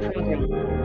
información.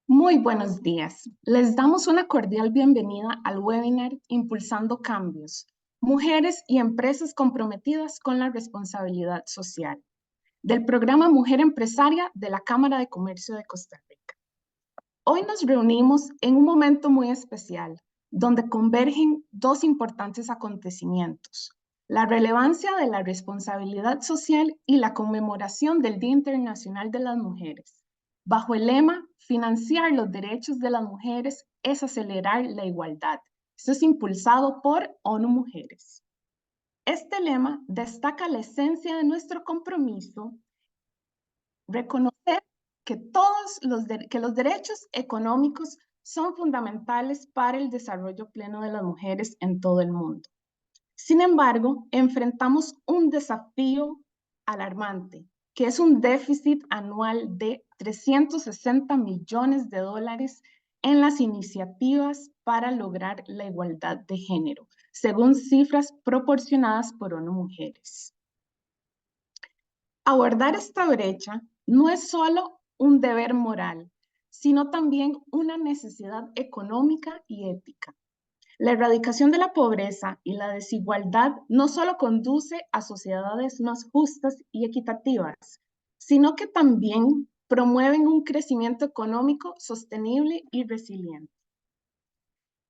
Muy buenos días. Les damos una cordial bienvenida al webinar Impulsando Cambios, Mujeres y Empresas Comprometidas con la Responsabilidad Social, del programa Mujer Empresaria de la Cámara de Comercio de Costa Rica. Hoy nos reunimos en un momento muy especial, donde convergen dos importantes acontecimientos: la relevancia de la responsabilidad social y la conmemoración del Día Internacional de las Mujeres, bajo el lema "Financiar los derechos de las mujeres es acelerar la igualdad". Esto es impulsado por ONU Mujeres. Este lema destaca la esencia de nuestro compromiso: reconocer que los derechos económicos son fundamentales para el desarrollo pleno de las mujeres en todo el mundo. Sin embargo, enfrentamos un desafío alarmante, que es un déficit anual de 360 millones de dólares en las iniciativas para lograr la igualdad de género, según cifras proporcionadas por ONU Mujeres. Abordar esta brecha no es solo un deber moral, sino también una necesidad económica y ética. La erradicación de la pobreza y la desigualdad no solo conduce a sociedades más justas y equitativas, sino que también promueven un crecimiento económico sostenible y resiliente.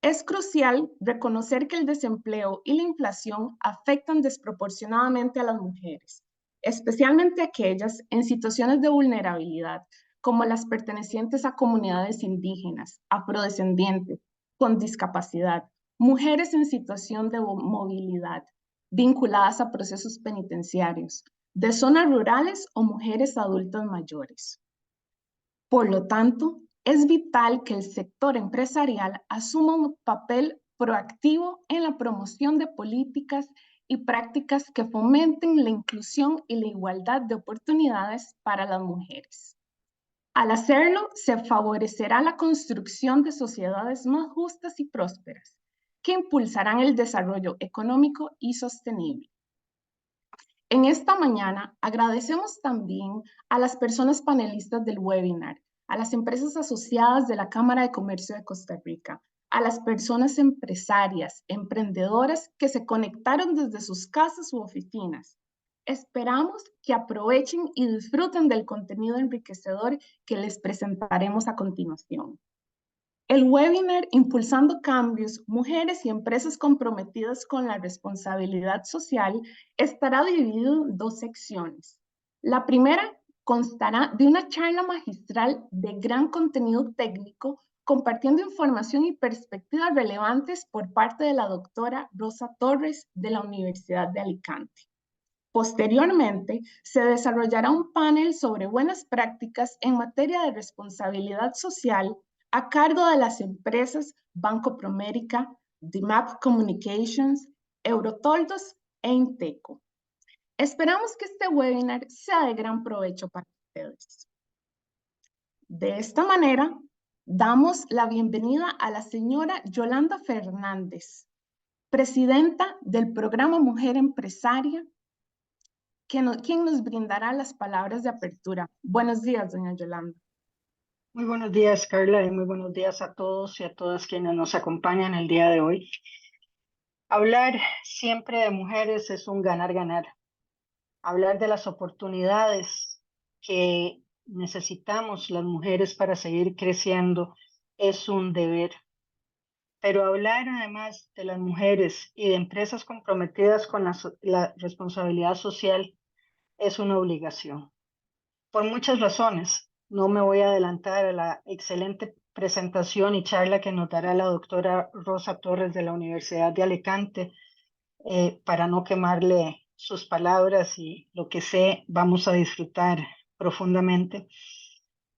Es crucial reconocer que el desempleo y la inflación afectan desproporcionadamente a las mujeres, especialmente aquellas en situaciones de vulnerabilidad, como las pertenecientes a comunidades indígenas, afrodescendientes, con discapacidad, mujeres en situación de movilidad, vinculadas a procesos penitenciarios, de zonas rurales o mujeres adultas mayores. Por lo tanto, es vital que el sector empresarial asuma un papel proactivo en la promoción de políticas y prácticas que fomenten la inclusión y la igualdad de oportunidades para las mujeres. Al hacerlo, se favorecerá la construcción de sociedades más justas y prósperas, que impulsarán el desarrollo económico y sostenible. En esta mañana agradecemos también a las personas panelistas del webinar a las empresas asociadas de la Cámara de Comercio de Costa Rica, a las personas empresarias, emprendedoras que se conectaron desde sus casas u oficinas. Esperamos que aprovechen y disfruten del contenido enriquecedor que les presentaremos a continuación. El webinar Impulsando Cambios, Mujeres y Empresas Comprometidas con la Responsabilidad Social estará dividido en dos secciones. La primera constará de una charla magistral de gran contenido técnico, compartiendo información y perspectivas relevantes por parte de la doctora Rosa Torres de la Universidad de Alicante. Posteriormente, se desarrollará un panel sobre buenas prácticas en materia de responsabilidad social a cargo de las empresas Banco Promérica, DIMAP Communications, Eurotoldos e Inteco. Esperamos que este webinar sea de gran provecho para ustedes. De esta manera, damos la bienvenida a la señora Yolanda Fernández, presidenta del Programa Mujer Empresaria, quien nos brindará las palabras de apertura. Buenos días, doña Yolanda. Muy buenos días, Carla, y muy buenos días a todos y a todas quienes nos acompañan el día de hoy. Hablar siempre de mujeres es un ganar-ganar. Hablar de las oportunidades que necesitamos las mujeres para seguir creciendo es un deber. Pero hablar además de las mujeres y de empresas comprometidas con la responsabilidad social es una obligación. Por muchas razones. No me voy a adelantar a la excelente presentación y charla que nos dará la doctora Rosa Torres de la Universidad de Alicante, para no quemarle sus palabras y lo que sé vamos a disfrutar profundamente.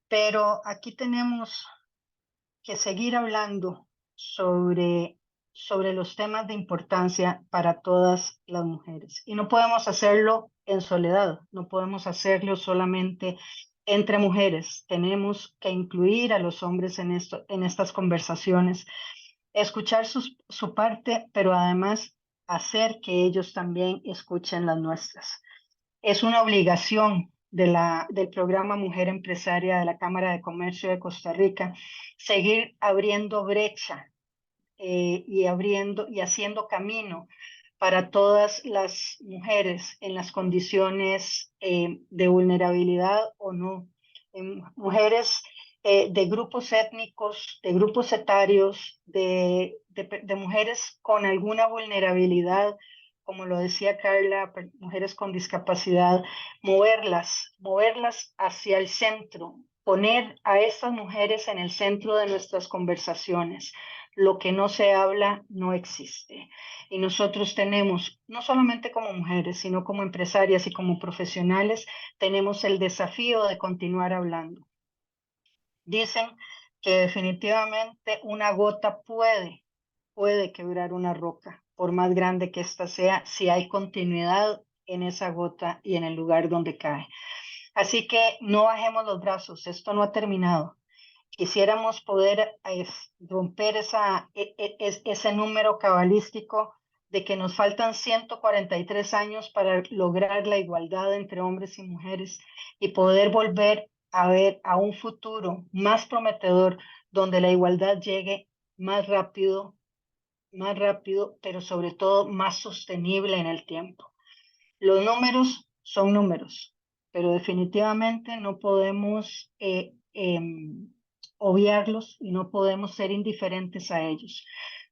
Pero aquí tenemos que seguir hablando sobre los temas de importancia para todas las mujeres. Y no podemos hacerlo en soledad, no podemos hacerlo solamente entre mujeres. Tenemos que incluir a los hombres en estas conversaciones, escuchar su parte, pero además hacer que ellos también escuchen las nuestras. Es una obligación del programa Mujer Empresaria de la Cámara de Comercio de Costa Rica seguir abriendo brecha y haciendo camino para todas las mujeres en las condiciones de vulnerabilidad o no. Mujeres de grupos étnicos, de grupos etarios, de mujeres con alguna vulnerabilidad, como lo decía Carla, mujeres con discapacidad, moverlas hacia el centro, poner a estas mujeres en el centro de nuestras conversaciones. Lo que no se habla no existe. Y nosotros tenemos, no solamente como mujeres, sino como empresarias y como profesionales, tenemos el desafío de continuar hablando. Dicen que definitivamente una gota puede quebrar una roca, por más grande que ésta sea, si hay continuidad en esa gota y en el lugar donde cae. Así que no bajemos los brazos, esto no ha terminado. Quisiéramos poder romper ese número cabalístico de que nos faltan 143 años para lograr la igualdad entre hombres y mujeres y poder volver a ver a un futuro más prometedor donde la igualdad llegue más rápido, pero sobre todo más sostenible en el tiempo. Los números son números, pero definitivamente no podemos obviarlos y no podemos ser indiferentes a ellos.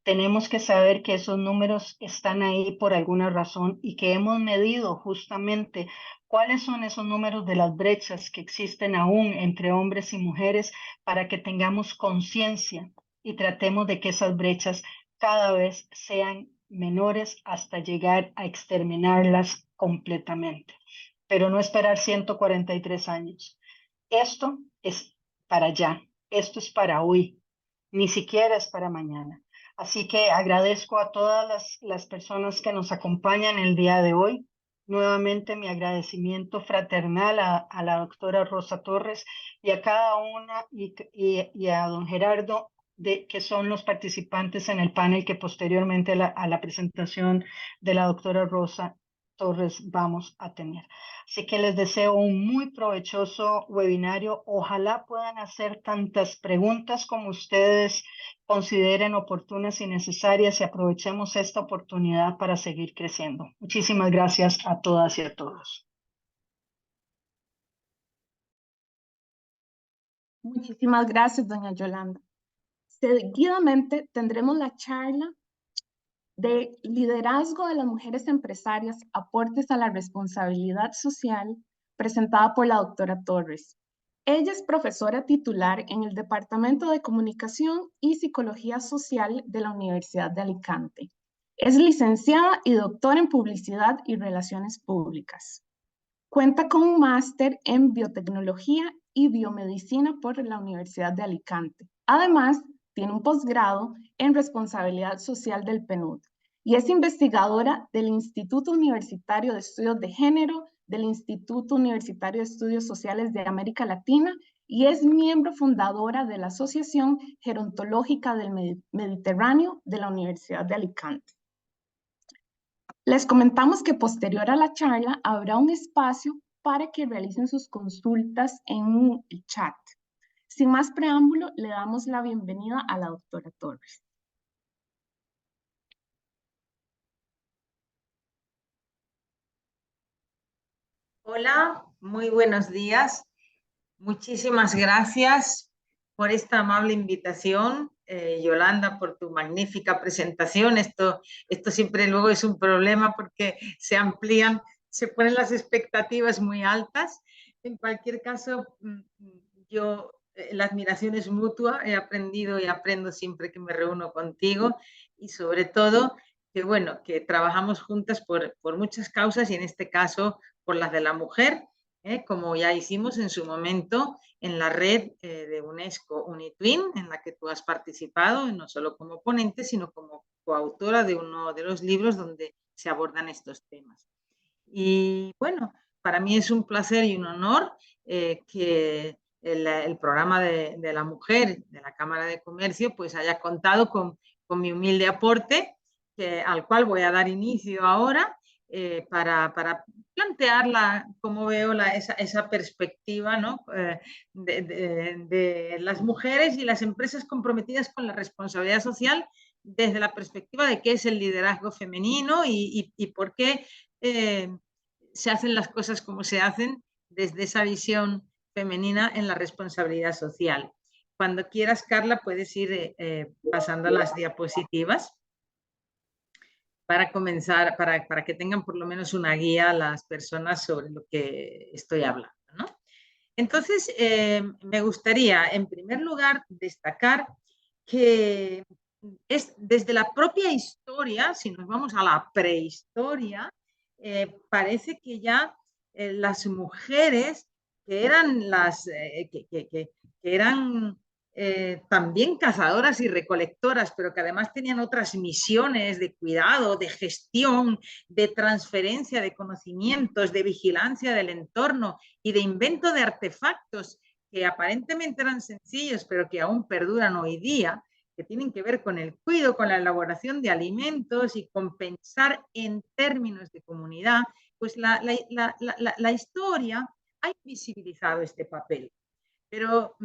Tenemos que saber que esos números están ahí por alguna razón y que hemos medido justamente cuáles son esos números de las brechas que existen aún entre hombres y mujeres para que tengamos conciencia y tratemos de que esas brechas cada vez sean menores hasta llegar a exterminarlas completamente. Pero no esperar 143 años. Esto es para ya, esto es para hoy, ni siquiera es para mañana. Así que agradezco a todas las personas que nos acompañan el día de hoy. Nuevamente mi agradecimiento fraternal a la doctora Rosa Torres y a cada una y a don Gerardo, que son los participantes en el panel que posteriormente a la presentación de la doctora Rosa Torres vamos a tener. Así que les deseo un muy provechoso webinario. Ojalá puedan hacer tantas preguntas como ustedes consideren oportunas y necesarias y aprovechemos esta oportunidad para seguir creciendo. Muchísimas gracias a todas y a todos. Muchísimas gracias, doña Yolanda. Seguidamente tendremos la charla de liderazgo de las mujeres empresarias, aportes a la responsabilidad social, presentada por la doctora Torres. Ella es profesora titular en el Departamento de Comunicación y Psicología Social de la Universidad de Alicante. Es licenciada y doctora en Publicidad y Relaciones Públicas. Cuenta con un máster en Biotecnología y Biomedicina por la Universidad de Alicante. Además, tiene un posgrado en Responsabilidad Social del PNUD y es investigadora del Instituto Universitario de Estudios de Género, del Instituto Universitario de Estudios Sociales de América Latina y es miembro fundadora de la Asociación Gerontológica del Mediterráneo de la Universidad de Alicante. Les comentamos que posterior a la charla habrá un espacio para que realicen sus consultas en el chat. Sin más preámbulo, le damos la bienvenida a la doctora Torres. Hola, muy buenos días. Muchísimas gracias por esta amable invitación, Yolanda, por tu magnífica presentación. Esto siempre luego es un problema porque se amplían, se ponen las expectativas muy altas. En cualquier caso, la admiración es mutua. He aprendido y aprendo siempre que me reúno contigo y sobre todo que, bueno, que trabajamos juntas por muchas causas y en este caso por las de la mujer, como ya hicimos en su momento en la red de UNESCO UNITWIN, en la que tú has participado, no solo como ponente, sino como coautora de uno de los libros donde se abordan estos temas. Y bueno, para mí es un placer y un honor que el programa de la mujer de la Cámara de Comercio pues haya contado con mi humilde aporte, al cual voy a dar inicio ahora. Para plantear cómo veo esa perspectiva, ¿no? De las mujeres y las empresas comprometidas con la responsabilidad social desde la perspectiva de qué es el liderazgo femenino y por qué se hacen las cosas como se hacen desde esa visión femenina en la responsabilidad social. Cuando quieras, Carla, puedes ir pasando las diapositivas para comenzar, para que tengan por lo menos una guía las personas sobre lo que estoy hablando, ¿no? Entonces, me gustaría, en primer lugar, destacar que es desde la propia historia, si nos vamos a la prehistoria, parece que ya las mujeres que eran que eran también cazadoras y recolectoras, pero que además tenían otras misiones de cuidado, de gestión, de transferencia de conocimientos, de vigilancia del entorno y de invento de artefactos que aparentemente eran sencillos, pero que aún perduran hoy día, que tienen que ver con el cuidado, con la elaboración de alimentos y con pensar en términos de comunidad, pues la historia ha invisibilizado este papel. Pero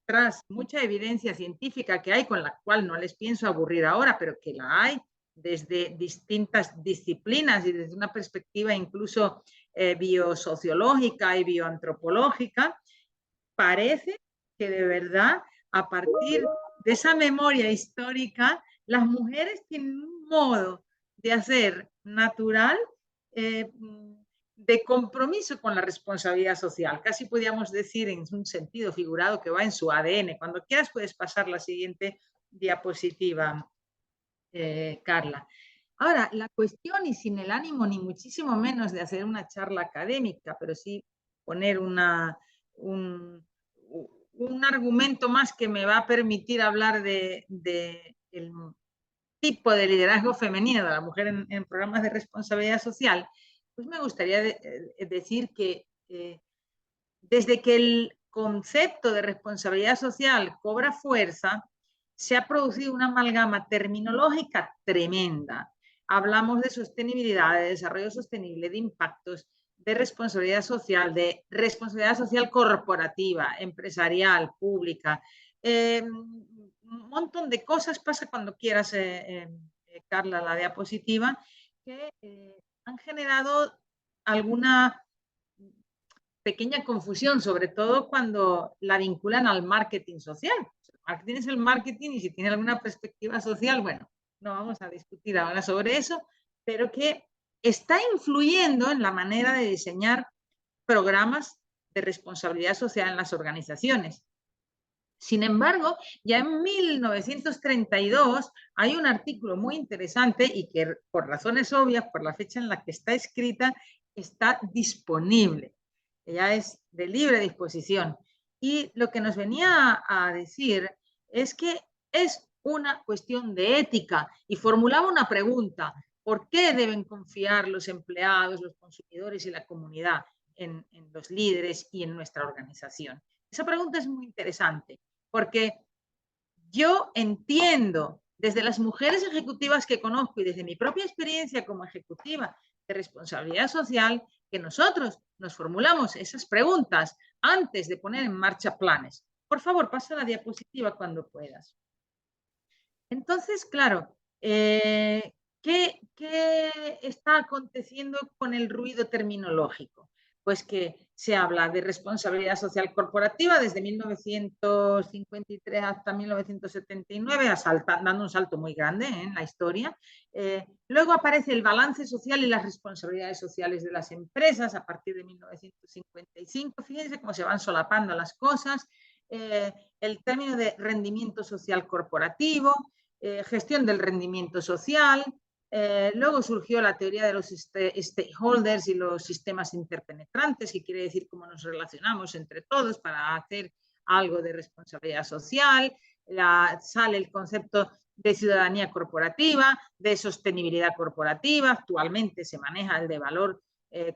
tras mucha evidencia científica que hay, con la cual no les pienso aburrir ahora, pero que la hay desde distintas disciplinas y desde una perspectiva incluso biosociológica y bioantropológica, parece que de verdad, a partir de esa memoria histórica, las mujeres tienen un modo de hacer natural de compromiso con la responsabilidad social. Casi podríamos decir en un sentido figurado que va en su ADN. Cuando quieras puedes pasar la siguiente diapositiva, Carla. Ahora, la cuestión, y sin el ánimo ni muchísimo menos de hacer una charla académica, pero sí poner un argumento más que me va a permitir hablar del tipo de liderazgo femenino de la mujer en programas de responsabilidad social, pues me gustaría decir que desde que el concepto de responsabilidad social cobra fuerza, se ha producido una amalgama terminológica tremenda. hablamos de sostenibilidad, de desarrollo sostenible, de impactos, de responsabilidad social corporativa, empresarial, pública. Un montón de cosas pasa cuando quieras, Carla, la diapositiva, que han generado alguna pequeña confusión, sobre todo cuando la vinculan al marketing social. El marketing es el marketing y si tiene alguna perspectiva social, bueno, no vamos a discutir ahora sobre eso, pero que está influyendo en la manera de diseñar programas de responsabilidad social en las organizaciones. Sin embargo, ya en 1932 hay un artículo muy interesante y que por razones obvias, por la fecha en la que está escrita, está disponible. Ya es de libre disposición. Y lo que nos venía a decir es que es una cuestión de ética y formulaba una pregunta: ¿por qué deben confiar los empleados, los consumidores y la comunidad en los líderes y en nuestra organización? Esa pregunta es muy interesante, porque yo entiendo desde las mujeres ejecutivas que conozco y desde mi propia experiencia como ejecutiva de responsabilidad social, que nosotros nos formulamos esas preguntas antes de poner en marcha planes. Por favor, pasa la diapositiva cuando puedas. Entonces, claro, ¿qué está aconteciendo con el ruido terminológico? Pues que se habla de responsabilidad social corporativa desde 1953 hasta 1979, dando un salto muy grande en la historia. Luego aparece el balance social y las responsabilidades sociales de las empresas a partir de 1955. Fíjense cómo se van solapando las cosas. El término de rendimiento social corporativo, gestión del rendimiento social. Luego surgió la teoría de los stakeholders y los sistemas interpenetrantes, que quiere decir cómo nos relacionamos entre todos para hacer algo de responsabilidad social. Sale el concepto de ciudadanía corporativa, de sostenibilidad corporativa. Actualmente se maneja el de valor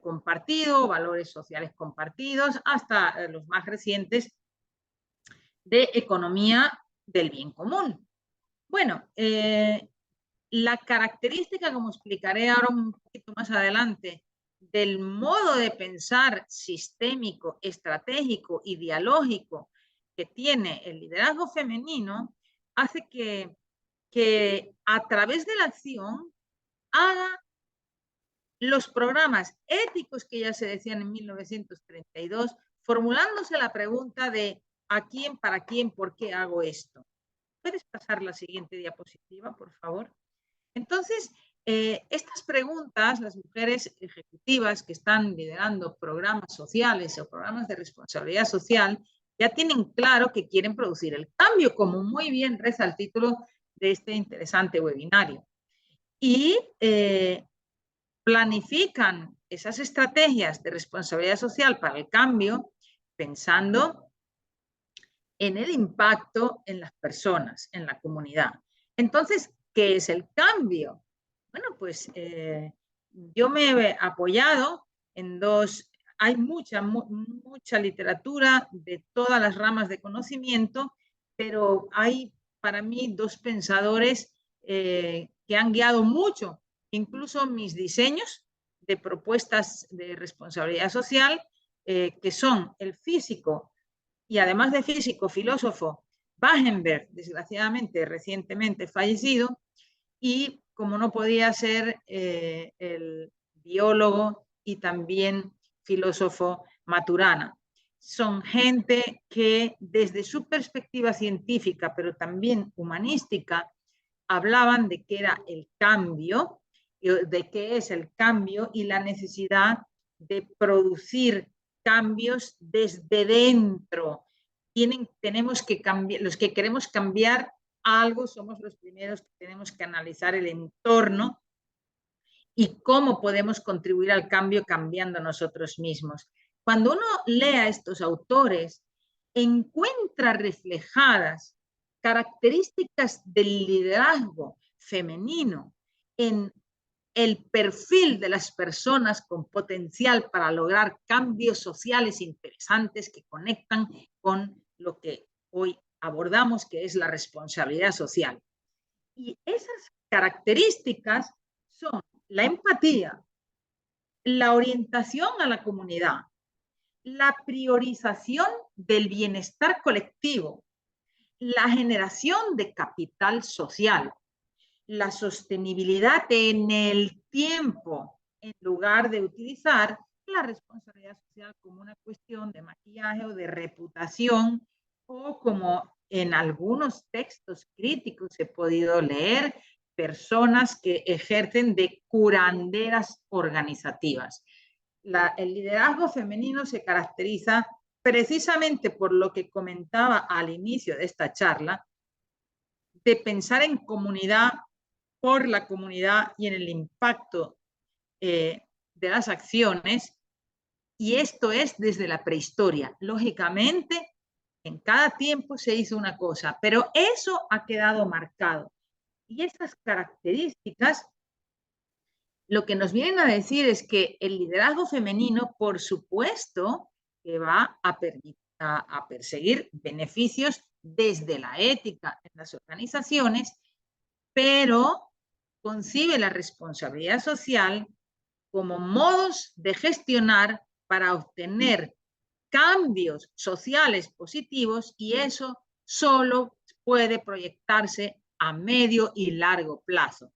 compartido, valores sociales compartidos, hasta los más recientes de economía del bien común. Bueno, la característica, como explicaré ahora un poquito más adelante, del modo de pensar sistémico, estratégico y dialógico que tiene el liderazgo femenino, hace que a través de la acción haga los programas éticos que ya se decían en 1932, formulándose la pregunta de ¿a quién, para quién, por qué hago esto? ¿Puedes pasar la siguiente diapositiva, por favor? Entonces, estas preguntas, las mujeres ejecutivas que están liderando programas sociales o programas de responsabilidad social, ya tienen claro que quieren producir el cambio, como muy bien reza el título de este interesante webinario. Y planifican esas estrategias de responsabilidad social para el cambio pensando en el impacto en las personas, en la comunidad. Entonces, ¿qué es el cambio? Bueno, pues yo me he apoyado en hay mucha literatura de todas las ramas de conocimiento, pero hay para mí dos pensadores que han guiado mucho, incluso mis diseños de propuestas de responsabilidad social, que son el físico y además de físico, filósofo, Wagenberg, desgraciadamente recientemente fallecido, y como no podía ser, el biólogo y también filósofo Maturana. Son gente que desde su perspectiva científica, pero también humanística, hablaban de qué era el cambio, de qué es el cambio y la necesidad de producir cambios desde dentro. Tenemos que cambiar, los que queremos cambiar algo somos los primeros que tenemos que analizar el entorno y cómo podemos contribuir al cambio cambiando nosotros mismos. Cuando uno lee a estos autores, encuentra reflejadas características del liderazgo femenino en el perfil de las personas con potencial para lograr cambios sociales interesantes que conectan con lo que hoy abordamos, que es la responsabilidad social. Y esas características son la empatía, la orientación a la comunidad, la priorización del bienestar colectivo, la generación de capital social, la sostenibilidad en el tiempo, en lugar de utilizar la responsabilidad social como una cuestión de maquillaje o de reputación, o como en algunos textos críticos he podido leer, personas que ejercen de curanderas organizativas. El liderazgo femenino se caracteriza precisamente por lo que comentaba al inicio de esta charla, de pensar en comunidad, por la comunidad y en el impacto de las acciones, y esto es desde la prehistoria. Lógicamente, en cada tiempo se hizo una cosa, pero eso ha quedado marcado. Y esas características lo que nos vienen a decir es que el liderazgo femenino, por supuesto, que va a perseguir beneficios desde la ética en las organizaciones, pero concibe la responsabilidad social como modos de gestionar para obtener cambios sociales positivos, y eso solo puede proyectarse a medio y largo plazo.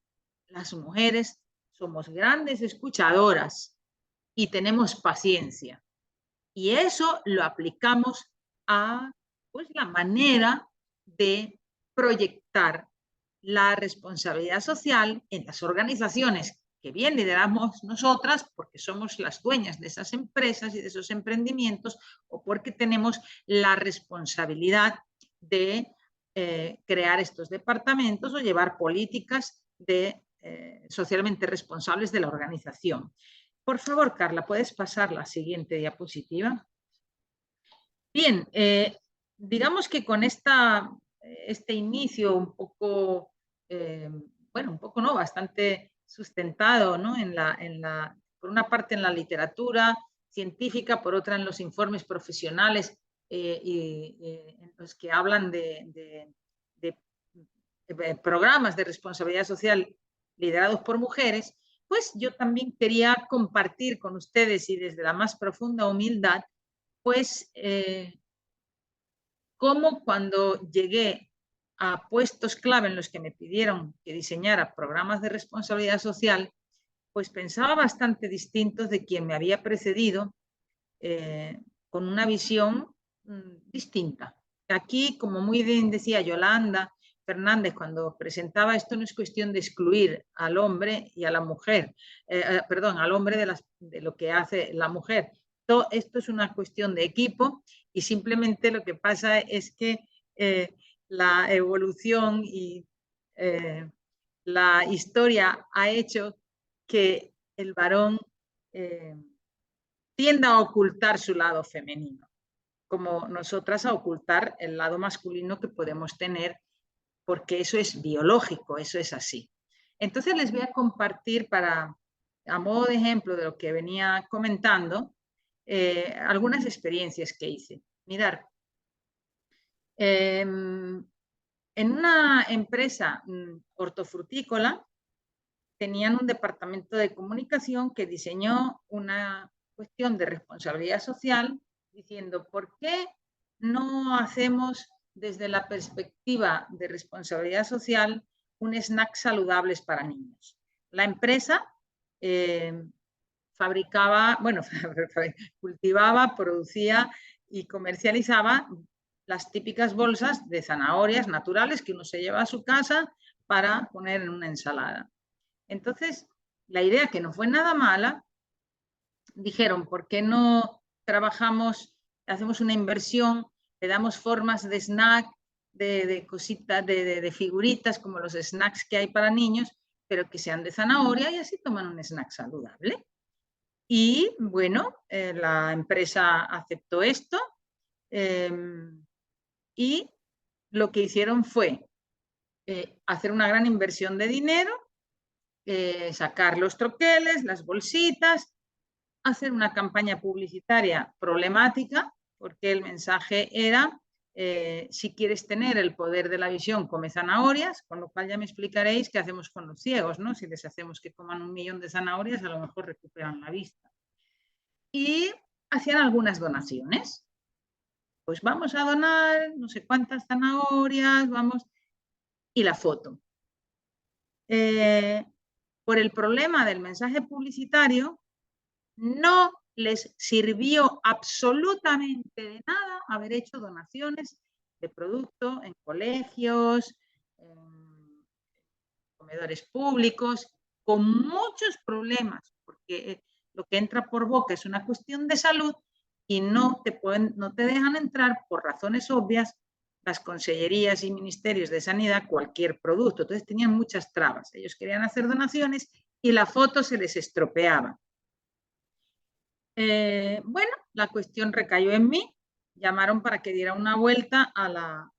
Las mujeres somos grandes escuchadoras y tenemos paciencia, y eso lo aplicamos a pues, la manera de proyectar la responsabilidad social en las organizaciones que bien lideramos nosotras porque somos las dueñas de esas empresas y de esos emprendimientos, o porque tenemos la responsabilidad de crear estos departamentos o llevar políticas socialmente responsables de la organización. Por favor, Carla, ¿puedes pasar la siguiente diapositiva? Bien, digamos que con este inicio un poco, bueno, un poco no, bastante sustentado, ¿no? Por una parte en la literatura científica, por otra en los informes profesionales en los que hablan de programas de responsabilidad social liderados por mujeres, pues yo también quería compartir con ustedes, y desde la más profunda humildad, pues cómo cuando llegué a puestos clave en los que me pidieron que diseñara programas de responsabilidad social, pues pensaba bastante distinto de quien me había precedido, con una visión distinta. Aquí, como muy bien decía Yolanda Fernández cuando presentaba, esto no es cuestión de excluir al hombre y a la mujer, perdón, al hombre de lo que hace la mujer. Esto es una cuestión de equipo, y simplemente lo que pasa es que la evolución y la historia ha hecho que el varón tienda a ocultar su lado femenino, como nosotras a ocultar el lado masculino que podemos tener, porque eso es biológico, eso es así. Entonces les voy a compartir, a modo de ejemplo de lo que venía comentando, algunas experiencias que hice. Mirad, en una empresa hortofrutícola tenían un departamento de comunicación que diseñó una cuestión de responsabilidad social diciendo, ¿por qué no hacemos desde la perspectiva de responsabilidad social un snack saludables para niños? La empresa fabricaba, bueno, cultivaba, producía y comercializaba las típicas bolsas de zanahorias naturales que uno se lleva a su casa para poner en una ensalada. Entonces, la idea, que no fue nada mala, dijeron, ¿por qué no trabajamos, hacemos una inversión, le damos formas de snack, de cositas, de figuritas, como los snacks que hay para niños, pero que sean de zanahoria, y así toman un snack saludable? Y bueno, la empresa aceptó esto, y lo que hicieron fue hacer una gran inversión de dinero, sacar los troqueles, las bolsitas, hacer una campaña publicitaria problemática, porque el mensaje era si quieres tener el poder de la visión, come zanahorias, con lo cual ya me explicaréis qué hacemos con los ciegos, ¿no? Si les hacemos que coman 1 millón de zanahorias, a lo mejor recuperan la vista. Y hacían algunas donaciones. Pues vamos a donar no sé cuántas zanahorias, vamos... Y la foto. Por el problema del mensaje publicitario, no les sirvió absolutamente de nada haber hecho donaciones de producto en colegios, en comedores públicos, con muchos problemas, porque lo que entra por boca es una cuestión de salud y no te dejan entrar por razones obvias las consellerías y ministerios de sanidad cualquier producto. Entonces tenían muchas trabas. Ellos querían hacer donaciones y la foto se les estropeaba. Bueno, la cuestión recayó en mí. Llamaron para que diera una vuelta a la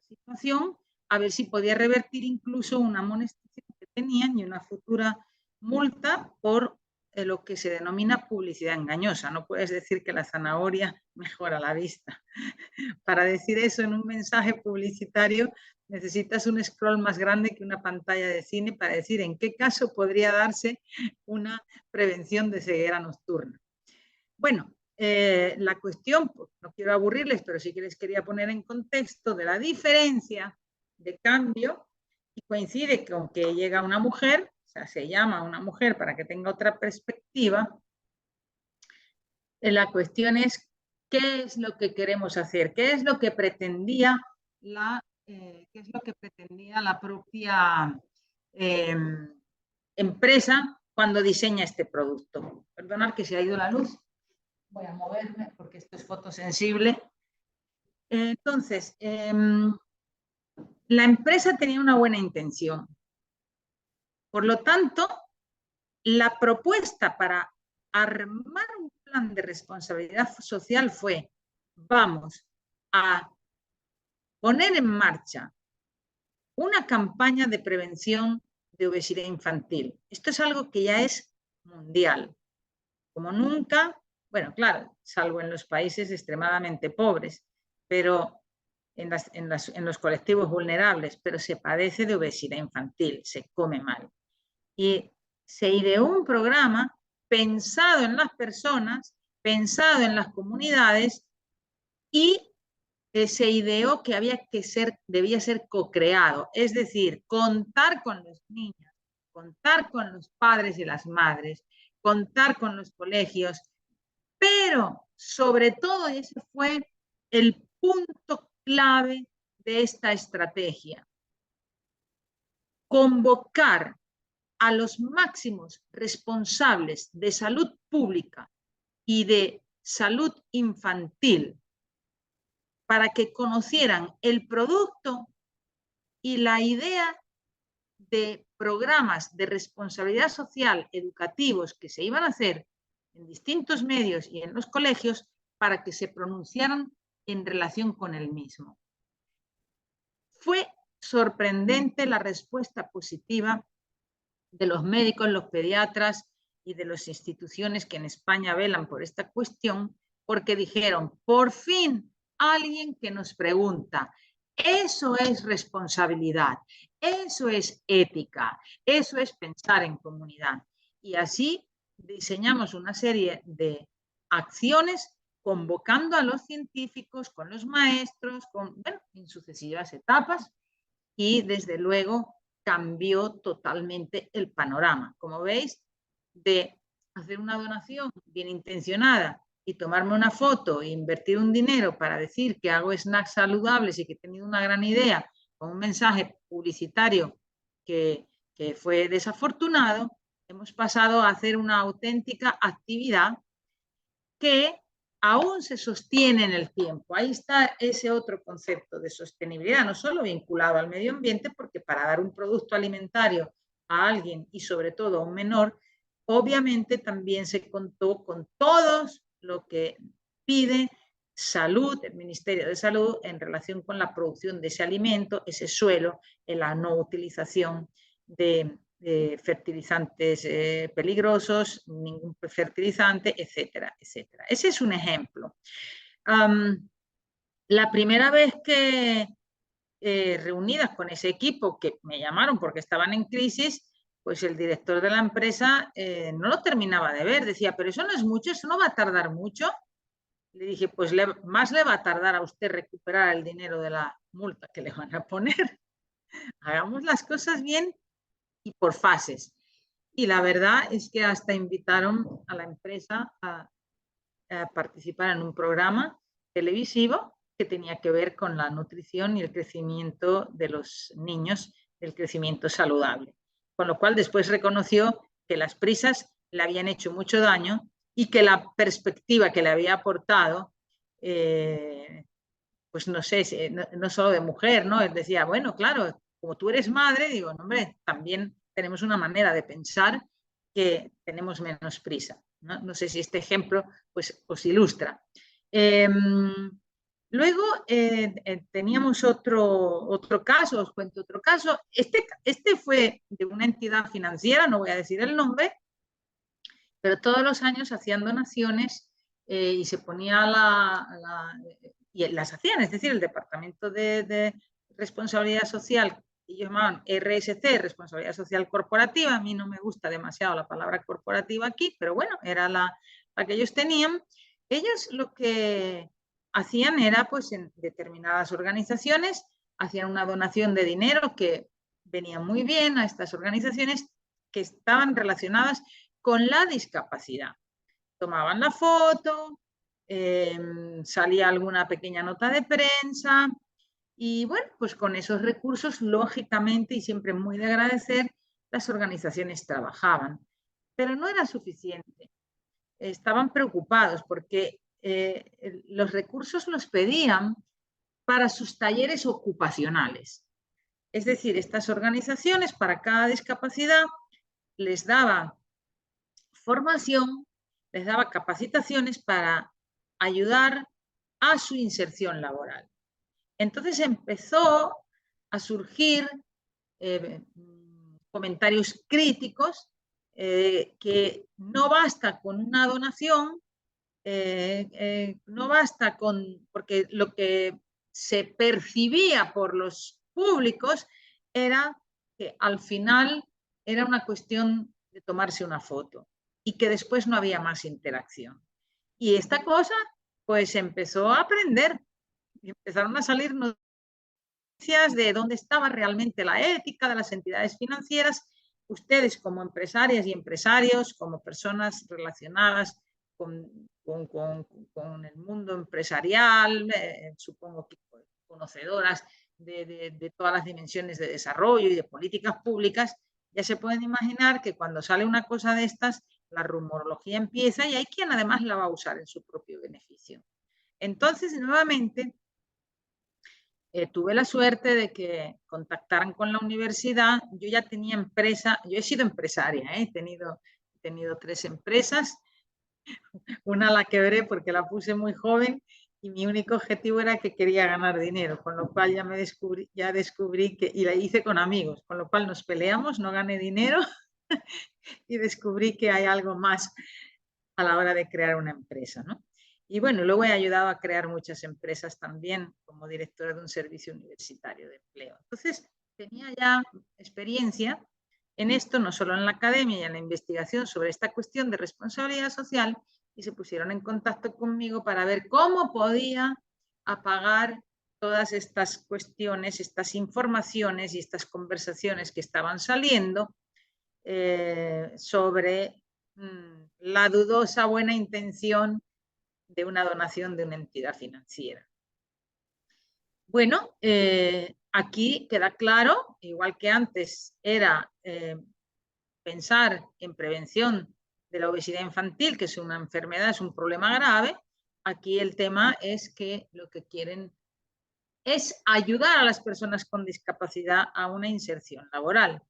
situación, a ver si podía revertir incluso una amonestación que tenían y una futura multa por lo que se denomina publicidad engañosa. No puedes decir que la zanahoria mejora la vista. Para decir eso en un mensaje publicitario necesitas un scroll más grande que una pantalla de cine para decir en qué caso podría darse una prevención de ceguera nocturna. Bueno, la cuestión, pues, no quiero aburrirles, pero sí que les quería poner en contexto de la diferencia de cambio, y coincide con que llega una mujer, o sea, se llama a una mujer para que tenga otra perspectiva. La cuestión es qué es lo que queremos hacer, qué es lo que pretendía la propia empresa cuando diseña este producto. Perdonad que se ha ido la luz. Voy a moverme porque esto es fotosensible. Entonces, la empresa tenía una buena intención. Por lo tanto, la propuesta para armar un plan de responsabilidad social fue: vamos a poner en marcha una campaña de prevención de obesidad infantil. Esto es algo que ya es mundial. Como nunca, bueno, claro, salvo en los países extremadamente pobres, pero en los colectivos vulnerables, pero se padece de obesidad infantil, se come mal. Y se ideó un programa pensado en las personas, pensado en las comunidades, y se ideó que debía ser co-creado, es decir, contar con los niños, contar con los padres y las madres, contar con los colegios, pero sobre todo, y ese fue el punto clave de esta estrategia, convocar a los máximos responsables de salud pública y de salud infantil para que conocieran el producto y la idea de programas de responsabilidad social educativos que se iban a hacer en distintos medios y en los colegios para que se pronunciaran en relación con el mismo. Fue sorprendente la respuesta positiva de los médicos, los pediatras y de las instituciones que en España velan por esta cuestión, porque dijeron: por fin alguien que nos pregunta. Eso es responsabilidad, eso es ética, eso es pensar en comunidad. Y así diseñamos una serie de acciones convocando a los científicos, con los maestros, en sucesivas etapas, y desde luego cambió totalmente el panorama. Como veis, de hacer una donación bien intencionada y tomarme una foto e invertir un dinero para decir que hago snacks saludables y que he tenido una gran idea con un mensaje publicitario que fue desafortunado, hemos pasado a hacer una auténtica actividad que aún se sostiene en el tiempo. Ahí está ese otro concepto de sostenibilidad, no solo vinculado al medio ambiente, porque para dar un producto alimentario a alguien y sobre todo a un menor, obviamente también se contó con todos lo que pide salud, el Ministerio de Salud, en relación con la producción de ese alimento, ese suelo, en la no utilización de fertilizantes peligrosos, ningún fertilizante, etcétera, etcétera. Ese es un ejemplo. La primera vez que reunidas con ese equipo, que me llamaron porque estaban en crisis, pues el director de la empresa no lo terminaba de ver. Decía, pero eso no es mucho, eso no va a tardar mucho. Le dije, pues más le va a tardar a usted recuperar el dinero de la multa que le van a poner. Hagamos las cosas bien y por fases. Y la verdad es que hasta invitaron a la empresa a participar en un programa televisivo que tenía que ver con la nutrición y el crecimiento de los niños, el crecimiento saludable. Con lo cual después reconoció que las prisas le habían hecho mucho daño y que la perspectiva que le había aportado, pues no sé, no solo de mujer, ¿no? Él decía, bueno, claro, como tú eres madre, digo, no, hombre, también tenemos una manera de pensar que tenemos menos prisa. No, no sé si este ejemplo pues, os ilustra. Luego teníamos otro caso, os cuento otro caso. Este fue de una entidad financiera, no voy a decir el nombre, pero todos los años hacían donaciones y se ponía y las hacían, es decir, el Departamento de Responsabilidad Social, ellos llamaban RSC, Responsabilidad Social Corporativa, a mí no me gusta demasiado la palabra corporativa aquí, pero bueno, era la que ellos tenían. Ellos lo que hacían era, pues en determinadas organizaciones, hacían una donación de dinero que venía muy bien a estas organizaciones que estaban relacionadas con la discapacidad. Tomaban la foto, salía alguna pequeña nota de prensa y bueno, pues con esos recursos, lógicamente y siempre muy de agradecer, las organizaciones trabajaban. Pero no era suficiente. Estaban preocupados porque los recursos los pedían para sus talleres ocupacionales. Es decir, estas organizaciones para cada discapacidad les daban formación, les daba capacitaciones para ayudar a su inserción laboral. Entonces empezó a surgir comentarios críticos que no basta con una donación, no basta con, porque lo que se percibía por los públicos era que al final era una cuestión de tomarse una foto y que después no había más interacción. Y esta cosa pues empezó a aprender y empezaron a salir noticias de dónde estaba realmente la ética de las entidades financieras. Ustedes como empresarias y empresarios, como personas relacionadas con el mundo empresarial, supongo que conocedoras de todas las dimensiones de desarrollo y de políticas públicas, ya se pueden imaginar que cuando sale una cosa de estas, la rumorología empieza y hay quien además la va a usar en su propio beneficio. Entonces, nuevamente, tuve la suerte de que contactaran con la universidad. Yo ya tenía empresa, yo he sido empresaria, he tenido 3 empresas. Una la quebré porque la puse muy joven y mi único objetivo era que quería ganar dinero, con lo cual ya descubrí que, y la hice con amigos, con lo cual nos peleamos, no gané dinero y descubrí que hay algo más a la hora de crear una empresa, ¿no? Y bueno, luego he ayudado a crear muchas empresas también como directora de un servicio universitario de empleo. Entonces, tenía ya experiencia en esto, no solo en la academia y en la investigación sobre esta cuestión de responsabilidad social, y se pusieron en contacto conmigo para ver cómo podía apagar todas estas cuestiones, estas informaciones y estas conversaciones que estaban saliendo sobre la dudosa buena intención de una donación de una entidad financiera. Bueno, aquí queda claro, igual que antes era pensar en prevención de la obesidad infantil, que es una enfermedad, es un problema grave, aquí el tema es que lo que quieren es ayudar a las personas con discapacidad a una inserción laboral.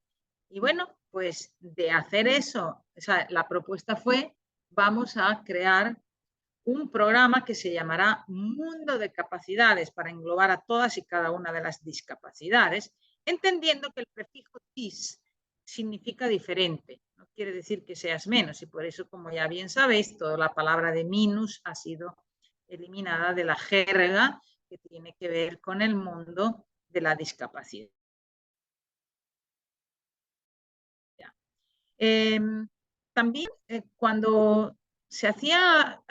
Y bueno, pues de hacer eso, o sea, la propuesta fue, vamos a crear un programa que se llamará Mundo de Capacidades para englobar a todas y cada una de las discapacidades, entendiendo que el prefijo TIS significa diferente, no quiere decir que seas menos, y por eso, como ya bien sabéis, toda la palabra de minus ha sido eliminada de la jerga que tiene que ver con el mundo de la discapacidad. También cuando se hacía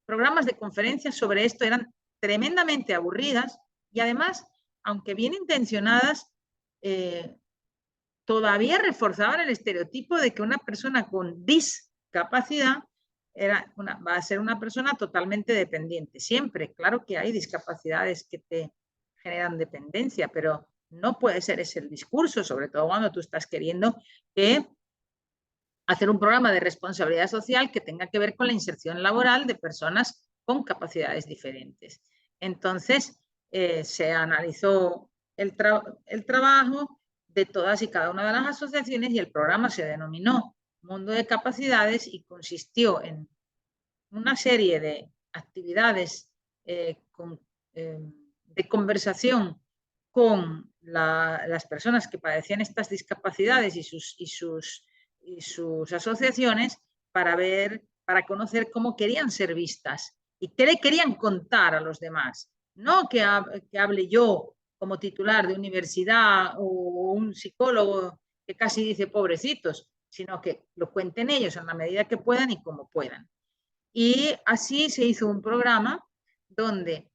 programas de conferencias sobre esto eran tremendamente aburridas y además, aunque bien intencionadas, todavía reforzaban el estereotipo de que una persona con discapacidad va a ser una persona totalmente dependiente. Siempre, claro que hay discapacidades que te generan dependencia, pero no puede ser ese el discurso, sobre todo cuando tú estás queriendo hacer un programa de responsabilidad social que tenga que ver con la inserción laboral de personas con capacidades diferentes. Entonces, se analizó el trabajo de todas y cada una de las asociaciones y el programa se denominó Mundo de Capacidades y consistió en una serie de actividades de conversación con las personas que padecían estas discapacidades y sus asociaciones para conocer cómo querían ser vistas y qué le querían contar a los demás. No que hable yo como titular de universidad o un psicólogo que casi dice pobrecitos, sino que lo cuenten ellos en la medida que puedan y como puedan. Y así se hizo un programa donde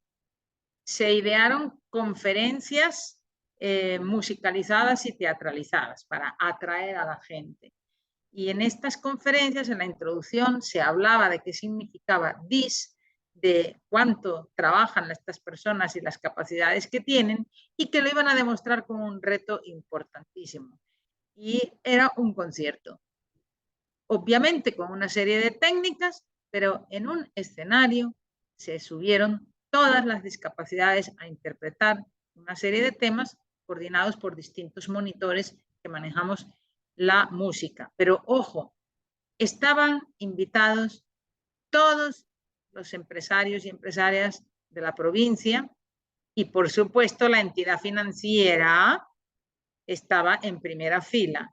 se idearon conferencias musicalizadas y teatralizadas para atraer a la gente. Y en estas conferencias, en la introducción, se hablaba de qué significaba DIS, de cuánto trabajan estas personas y las capacidades que tienen, y que lo iban a demostrar como un reto importantísimo. Y era un concierto, obviamente con una serie de técnicas, pero en un escenario se subieron todas las discapacidades a interpretar una serie de temas coordinados por distintos monitores que manejamos la música. Pero ojo, estaban invitados todos los empresarios y empresarias de la provincia y, por supuesto, la entidad financiera estaba en primera fila.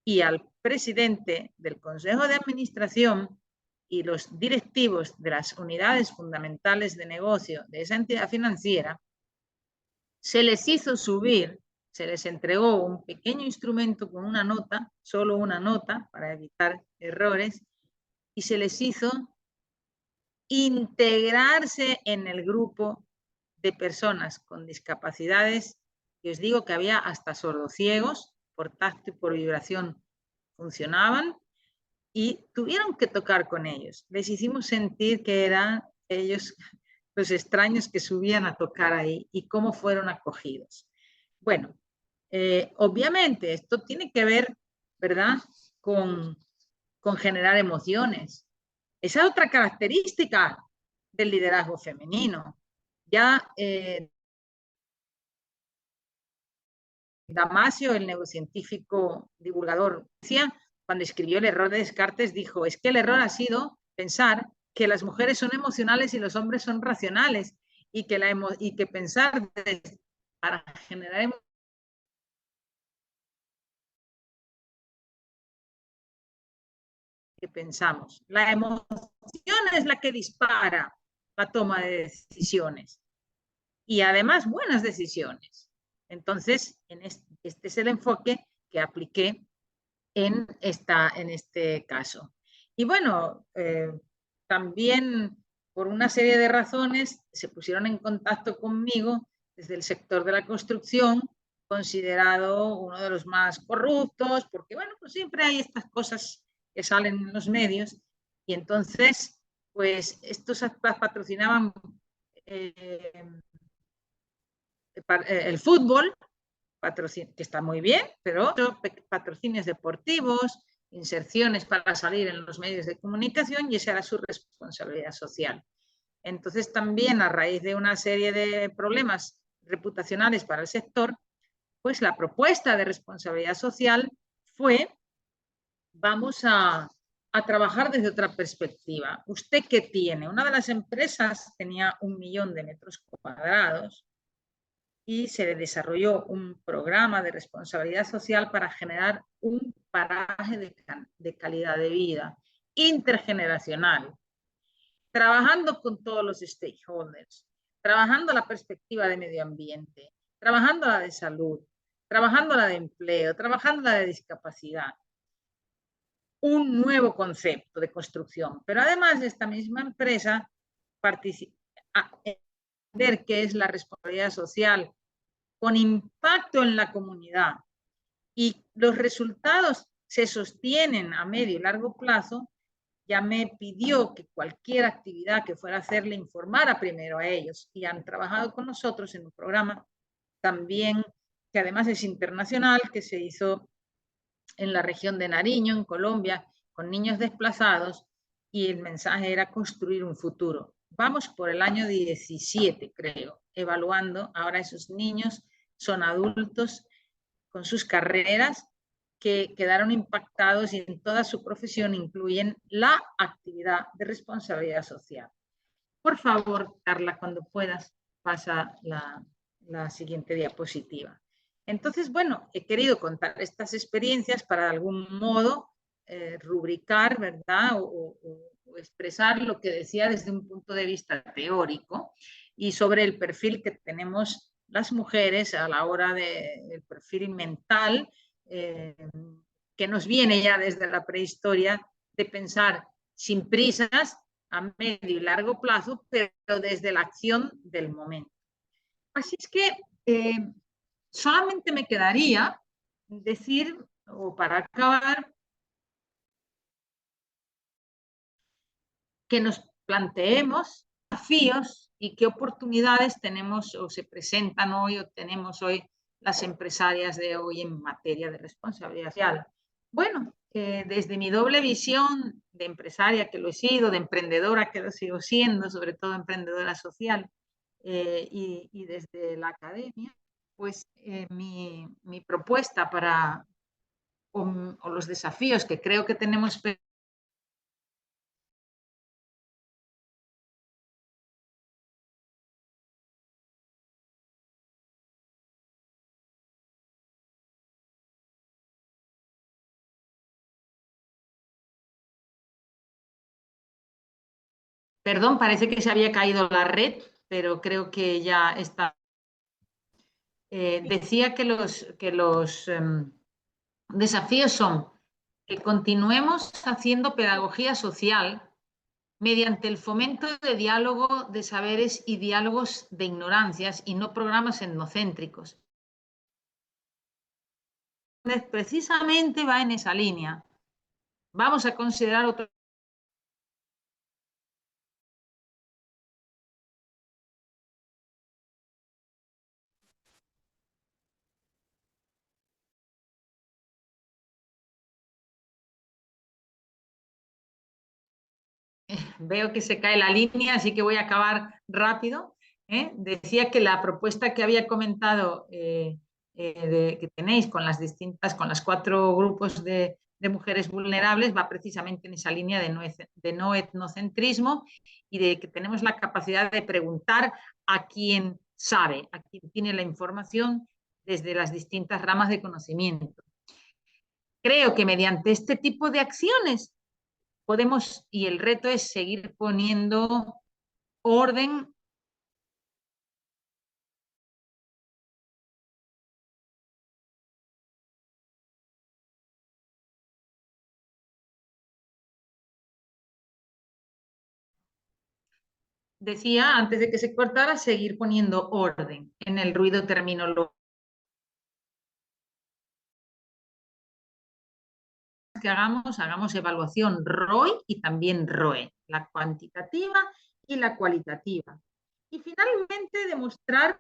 Y al presidente del Consejo de Administración y los directivos de las unidades fundamentales de negocio de esa entidad financiera, se les hizo subir, se les entregó un pequeño instrumento con una nota, solo una nota para evitar errores, y se les hizo integrarse en el grupo de personas con discapacidades, y os digo que había hasta sordociegos, por tacto y por vibración funcionaban, y tuvieron que tocar con ellos. Les hicimos sentir que eran ellos los extraños que subían a tocar ahí y cómo fueron acogidos. Bueno, obviamente esto tiene que ver, ¿verdad?, con generar emociones. Esa es otra característica del liderazgo femenino. Ya Damasio, el neurocientífico divulgador, decía, cuando escribió El error de Descartes, dijo, es que el error ha sido pensar que las mujeres son emocionales y los hombres son racionales, y que pensar para generar emociones que pensamos. La emoción es la que dispara la toma de decisiones y además buenas decisiones. Entonces, este es el enfoque que apliqué en este caso. Y bueno, también por una serie de razones se pusieron en contacto conmigo desde el sector de la construcción, considerado uno de los más corruptos, porque bueno, pues siempre hay estas cosas que salen en los medios, y entonces, pues estos patrocinaban el fútbol, que está muy bien, pero patrocinios deportivos, inserciones para salir en los medios de comunicación, y esa era su responsabilidad social. Entonces también, a raíz de una serie de problemas reputacionales para el sector, pues la propuesta de responsabilidad social fue, vamos a trabajar desde otra perspectiva. ¿Usted qué tiene? Una de las empresas tenía 1 millón de metros cuadrados y se desarrolló un programa de responsabilidad social para generar un paraje de calidad de vida intergeneracional, trabajando con todos los stakeholders, trabajando la perspectiva de medio ambiente, trabajando la de salud, trabajando la de empleo, trabajando la de discapacidad. Un nuevo concepto de construcción, pero además esta misma empresa participa en entender qué es la responsabilidad social con impacto en la comunidad y los resultados se sostienen a medio y largo plazo. Ya me pidió que cualquier actividad que fuera a hacer le informara primero a ellos y han trabajado con nosotros en un programa también que además es internacional, que se hizo en la región de Nariño, en Colombia, con niños desplazados, y el mensaje era construir un futuro. Vamos por el año 17, creo, evaluando. Ahora esos niños son adultos con sus carreras que quedaron impactados y en toda su profesión incluyen la actividad de responsabilidad social. Por favor, Carla, cuando puedas, pasa la siguiente diapositiva. Entonces, bueno, he querido contar estas experiencias para de algún modo rubricar, ¿verdad? O expresar lo que decía desde un punto de vista teórico y sobre el perfil que tenemos las mujeres a la hora del perfil mental que nos viene ya desde la prehistoria de pensar sin prisas a medio y largo plazo, pero desde la acción del momento. Así es que solamente me quedaría decir, o para acabar, que nos planteemos desafíos y qué oportunidades tenemos o se presentan hoy o tenemos hoy las empresarias de hoy en materia de responsabilidad social. Bueno, desde mi doble visión de empresaria que lo he sido, de emprendedora que lo sigo siendo, sobre todo emprendedora social, y desde la academia, pues mi propuesta para, o los desafíos que creo que tenemos Perdón, parece que se había caído la red, pero creo que ya está. Decía que los desafíos son que continuemos haciendo pedagogía social mediante el fomento de diálogo de saberes y diálogos de ignorancias y no programas etnocéntricos. Precisamente va en esa línea. Vamos a considerar otro. Veo que se cae la línea, así que voy a acabar rápido. Decía que la propuesta que había comentado que tenéis con las 4 grupos de mujeres vulnerables va precisamente en esa línea de no etnocentrismo y de que tenemos la capacidad de preguntar a quien sabe, a quien tiene la información desde las distintas ramas de conocimiento. Creo que mediante este tipo de acciones podemos, y el reto es seguir poniendo orden. Decía, antes de que se cortara, seguir poniendo orden en el ruido terminológico. Que hagamos evaluación ROI y también ROE, la cuantitativa y la cualitativa. Y finalmente demostrar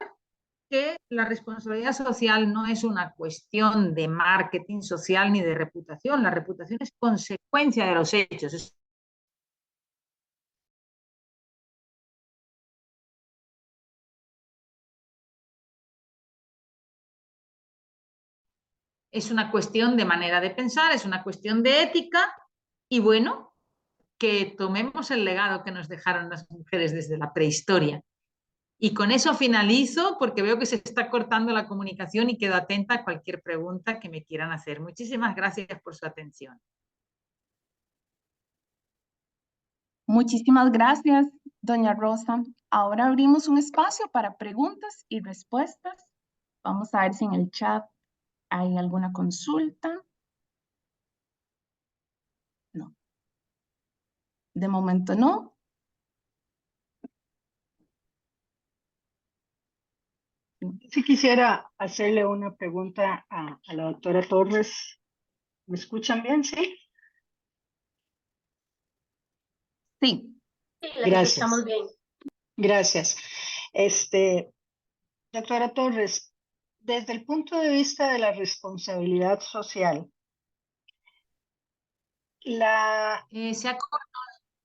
que la responsabilidad social no es una cuestión de marketing social ni de reputación. La reputación es consecuencia de los hechos. Es una cuestión de manera de pensar, es una cuestión de ética y bueno, que tomemos el legado que nos dejaron las mujeres desde la prehistoria. Y con eso finalizo porque veo que se está cortando la comunicación y quedo atenta a cualquier pregunta que me quieran hacer. Muchísimas gracias por su atención. Muchísimas gracias, Doña Rosa, ahora abrimos un espacio para preguntas y respuestas. Vamos a ver si en el chat hay alguna consulta. No. De momento no. Si quisiera hacerle una pregunta a la doctora Torres. ¿Me escuchan bien? Sí. Sí. Sí, la Gracias. escuchamos bien. Gracias. Doctora Torres, desde el punto de vista de la responsabilidad social, Se ha cortado,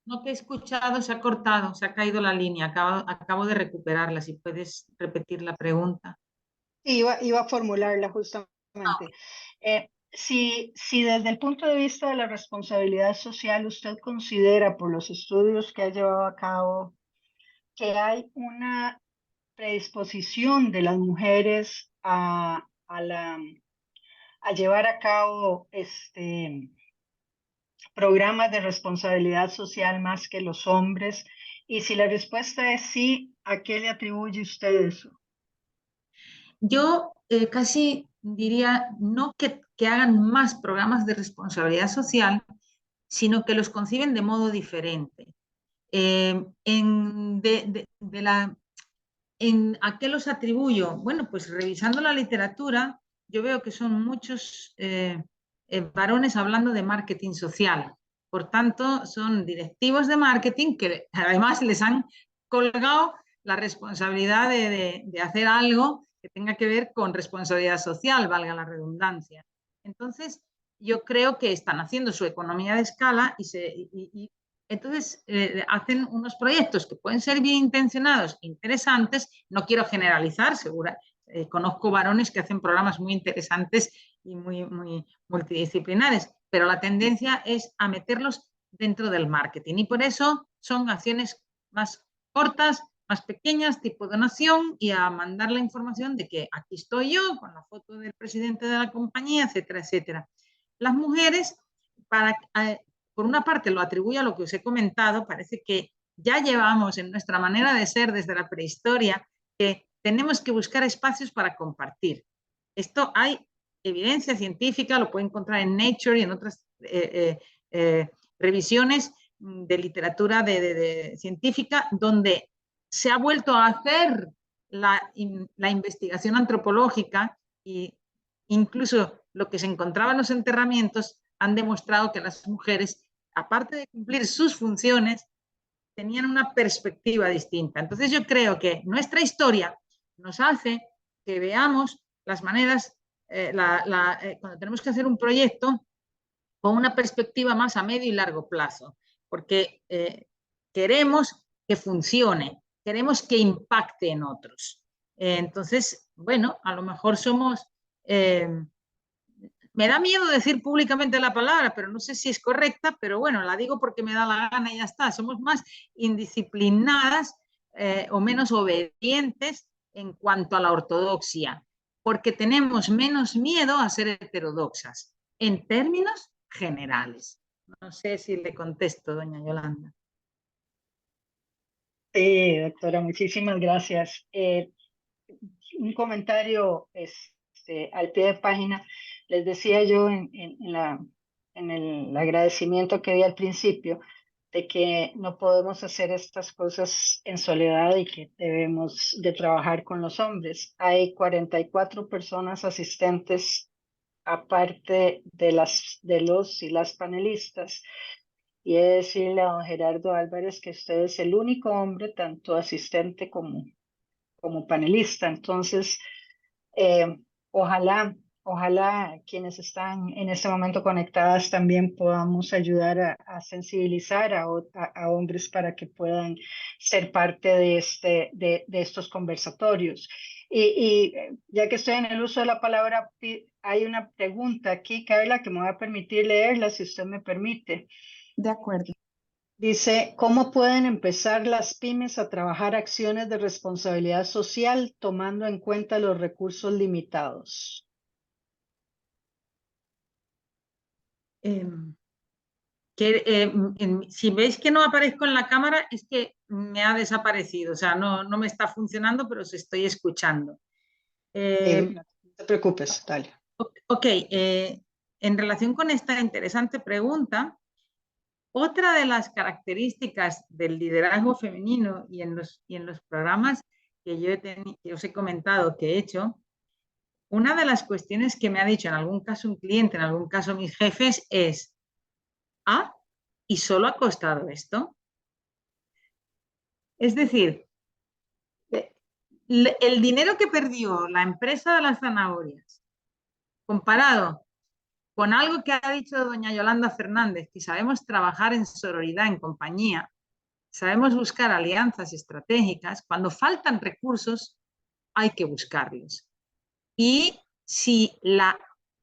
no te he escuchado, se ha cortado, se ha caído la línea. Acabo de recuperarla. Si puedes repetir la pregunta. iba a formularla justamente. Si desde el punto de vista de la responsabilidad social usted considera, por los estudios que ha llevado a cabo, que hay una predisposición de las mujeres a llevar a cabo programas de responsabilidad social más que los hombres, y si la respuesta es sí, ¿a qué le atribuye usted eso? Yo casi diría no que hagan más programas de responsabilidad social, sino que los conciben de modo diferente. ¿En a qué los atribuyo? Bueno, pues revisando la literatura, yo veo que son muchos varones hablando de marketing social. Por tanto, son directivos de marketing que además les han colgado la responsabilidad de hacer algo que tenga que ver con responsabilidad social, valga la redundancia. Entonces, yo creo que están haciendo su economía de escala y entonces hacen unos proyectos que pueden ser bien intencionados, interesantes. No quiero generalizar, segura. Conozco varones que hacen programas muy interesantes y muy multidisciplinares, pero la tendencia es a meterlos dentro del marketing y por eso son acciones más cortas, más pequeñas, tipo donación, y a mandar la información de que aquí estoy yo con la foto del presidente de la compañía, etcétera, etcétera. Las mujeres, por una parte lo atribuyo a lo que os he comentado, parece que ya llevamos en nuestra manera de ser desde la prehistoria que tenemos que buscar espacios para compartir. Esto hay evidencia científica, lo puede encontrar en Nature y en otras revisiones de literatura científica, donde se ha vuelto a hacer la investigación antropológica e incluso lo que se encontraba en los enterramientos han demostrado que las mujeres, aparte de cumplir sus funciones, tenían una perspectiva distinta. Entonces yo creo que nuestra historia nos hace que veamos las maneras, cuando tenemos que hacer un proyecto, con una perspectiva más a medio y largo plazo, porque queremos que funcione, queremos que impacte en otros. Entonces, bueno, a lo mejor somos... me da miedo decir públicamente la palabra, pero no sé si es correcta, pero bueno, la digo porque me da la gana y ya está. Somos más indisciplinadas o menos obedientes en cuanto a la ortodoxia, porque tenemos menos miedo a ser heterodoxas, en términos generales. No sé si le contesto, doña Yolanda. Sí, doctora, muchísimas gracias. Un comentario al pie de página. Les decía yo en el agradecimiento que di al principio de que no podemos hacer estas cosas en soledad y que debemos de trabajar con los hombres. Hay 44 personas asistentes aparte de los y las panelistas. Y he de decirle a don Gerardo Álvarez que usted es el único hombre, tanto asistente como panelista. Entonces, ojalá, ojalá quienes están en este momento conectadas también podamos ayudar a sensibilizar a hombres para que puedan ser parte de estos conversatorios. Y ya que estoy en el uso de la palabra, hay una pregunta aquí, Carla, que me voy a permitir leerla, si usted me permite. De acuerdo. Dice, ¿cómo pueden empezar las pymes a trabajar acciones de responsabilidad social tomando en cuenta los recursos limitados? Si veis que no aparezco en la cámara es que me ha desaparecido, o sea, no me está funcionando, pero os estoy escuchando. No te preocupes, dale. Ok, en relación con esta interesante pregunta, otra de las características del liderazgo femenino y en los programas que os he comentado, que he hecho, una de las cuestiones que me ha dicho en algún caso un cliente, en algún caso mis jefes, es, ¿y solo ha costado esto? Es decir, el dinero que perdió la empresa de las zanahorias, comparado con algo que ha dicho doña Yolanda Fernández, que sabemos trabajar en sororidad, en compañía, sabemos buscar alianzas estratégicas, cuando faltan recursos hay que buscarlos. Y si la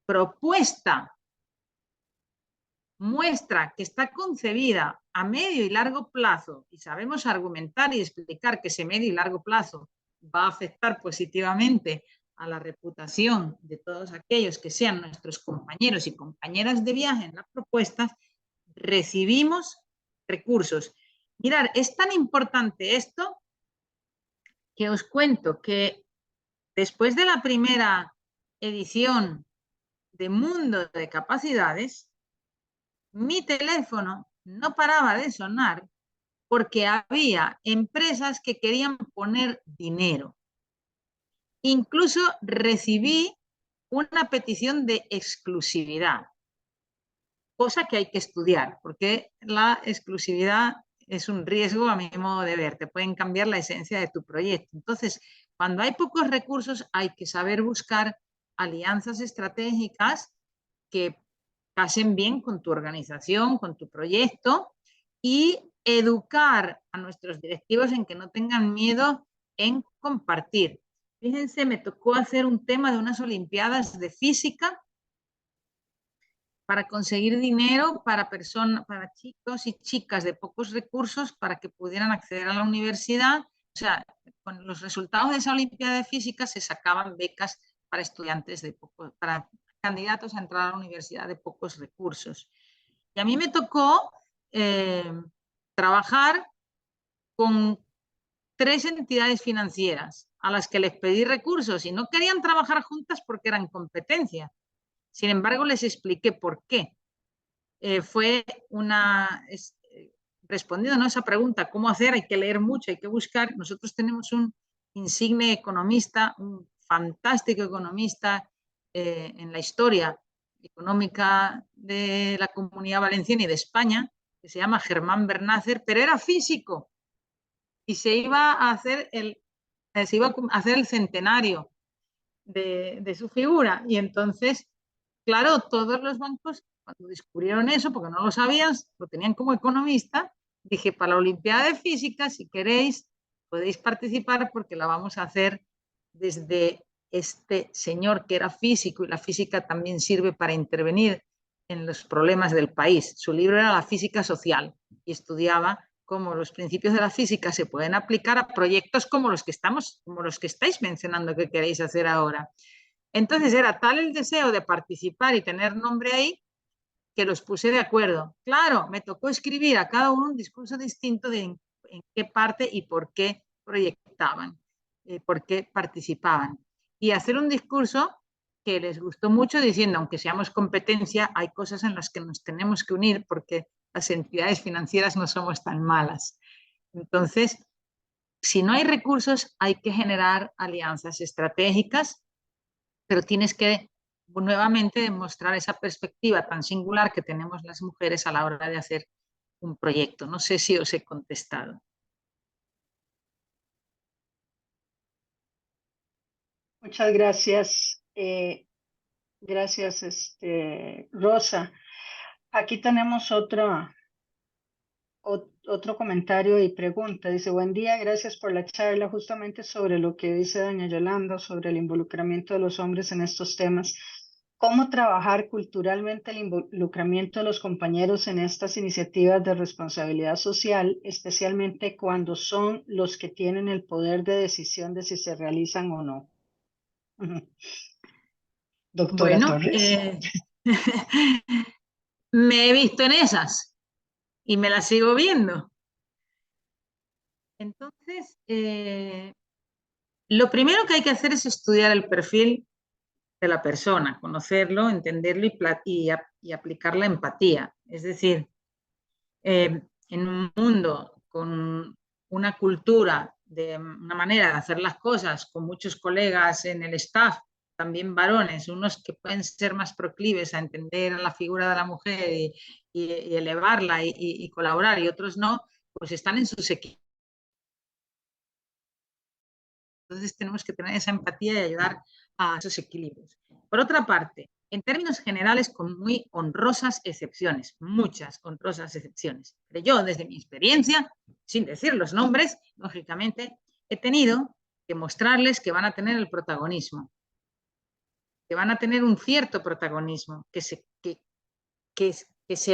propuesta muestra que está concebida a medio y largo plazo y sabemos argumentar y explicar que ese medio y largo plazo va a afectar positivamente a la reputación de todos aquellos que sean nuestros compañeros y compañeras de viaje en las propuestas, recibimos recursos. Mirad, es tan importante esto que os cuento que después de la primera edición de Mundo de Capacidades, mi teléfono no paraba de sonar porque había empresas que querían poner dinero. Incluso recibí una petición de exclusividad, cosa que hay que estudiar, porque la exclusividad es un riesgo a mi modo de ver, te pueden cambiar la esencia de tu proyecto. Entonces, cuando hay pocos recursos, hay que saber buscar alianzas estratégicas que casen bien con tu organización, con tu proyecto y educar a nuestros directivos en que no tengan miedo en compartir. Fíjense, me tocó hacer un tema de unas Olimpiadas de física para conseguir dinero para chicos y chicas de pocos recursos para que pudieran acceder a la universidad. O sea, con los resultados de esa Olimpiada de Física se sacaban becas para estudiantes para candidatos a entrar a la universidad de pocos recursos. Y a mí me tocó trabajar con 3 entidades financieras a las que les pedí recursos y no querían trabajar juntas porque eran competencia. Sin embargo, les expliqué por qué. Respondiendo a esa pregunta, ¿cómo hacer? Hay que leer mucho, hay que buscar. Nosotros tenemos un insigne economista, un fantástico economista en la historia económica de la Comunidad Valenciana y de España, que se llama Germán Bernácer, pero era físico y se iba a hacer el centenario de su figura. Y entonces, claro, todos los bancos, cuando descubrieron eso, porque no lo sabían, lo tenían como economista, dije, para la Olimpiada de Física, si queréis, podéis participar porque la vamos a hacer desde este señor que era físico, y la física también sirve para intervenir en los problemas del país. Su libro era La física social y estudiaba cómo los principios de la física se pueden aplicar a proyectos como los que estáis mencionando que queréis hacer ahora. Entonces era tal el deseo de participar y tener nombre ahí que los puse de acuerdo. Claro, me tocó escribir a cada uno un discurso distinto de en qué parte y por qué proyectaban, por qué participaban. Y hacer un discurso que les gustó mucho diciendo, aunque seamos competencia, hay cosas en las que nos tenemos que unir porque las entidades financieras no somos tan malas. Entonces, si no hay recursos, hay que generar alianzas estratégicas, pero tienes que nuevamente demostrar esa perspectiva tan singular que tenemos las mujeres a la hora de hacer un proyecto. No sé si os he contestado. Muchas gracias. Gracias, Rosa. Aquí tenemos otro comentario y pregunta. Dice, buen día, gracias por la charla. Justamente sobre lo que dice doña Yolanda, sobre el involucramiento de los hombres en estos temas. ¿Cómo trabajar culturalmente el involucramiento de los compañeros en estas iniciativas de responsabilidad social, especialmente cuando son los que tienen el poder de decisión de si se realizan o no? Doctora Bueno, Torres. me he visto en esas. y me la sigo viendo. Entonces, lo primero que hay que hacer es estudiar el perfil de la persona, conocerlo, entenderlo y aplicar la empatía. Es decir, en un mundo con una cultura de una manera de hacer las cosas, con muchos colegas en el staff, también varones, unos que pueden ser más proclives a entender la figura de la mujer y elevarla y colaborar y otros no, pues están en sus equipos. Entonces tenemos que tener esa empatía y ayudar a esos equilibrios. Por otra parte, en términos generales, con muy honrosas excepciones, muchas honrosas excepciones. Pero yo, desde mi experiencia, sin decir los nombres, lógicamente, he tenido que mostrarles que van a tener el protagonismo, que van a tener un cierto protagonismo, que se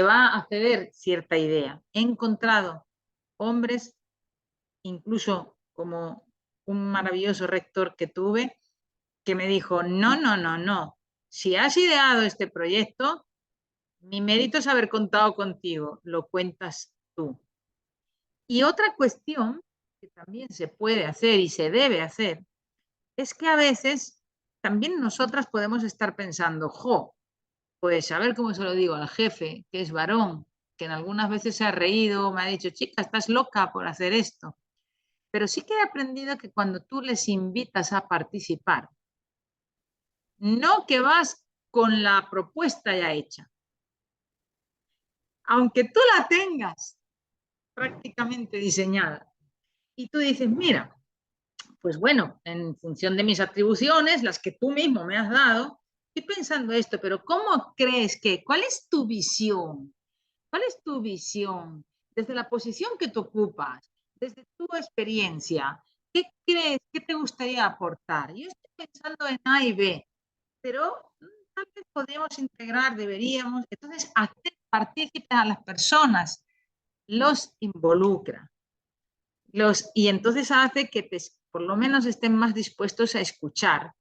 va a ceder cierta idea. He encontrado hombres, incluso como un maravilloso rector que tuve, que me dijo, no, no, no, no, si has ideado este proyecto, mi mérito es haber contado contigo, lo cuentas tú. Y otra cuestión que también se puede hacer y se debe hacer, es que a veces también nosotras podemos estar pensando, jo, pues a ver cómo se lo digo al jefe, que es varón, que en algunas veces se ha reído, me ha dicho, chica, estás loca por hacer esto. Pero sí que he aprendido que cuando tú les invitas a participar, no que vas con la propuesta ya hecha, aunque tú la tengas prácticamente diseñada. Y tú dices, mira, pues bueno, en función de mis atribuciones, las que tú mismo me has dado, estoy pensando esto, pero ¿cómo crees que? ¿Cuál es tu visión? ¿Cuál es tu visión desde la posición que tú ocupas, desde tu experiencia? ¿Qué crees? ¿Qué te gustaría aportar? Yo estoy pensando en A y B, pero tal vez podríamos integrar, deberíamos. Entonces, hacer partícipes a las personas, los involucra. Y entonces hace que por lo menos estén más dispuestos a escuchar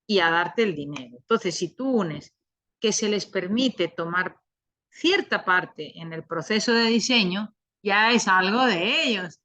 y a darte el dinero. Entonces, si tú unes que se les permite tomar cierta parte en el proceso de diseño, ya es algo de ellos.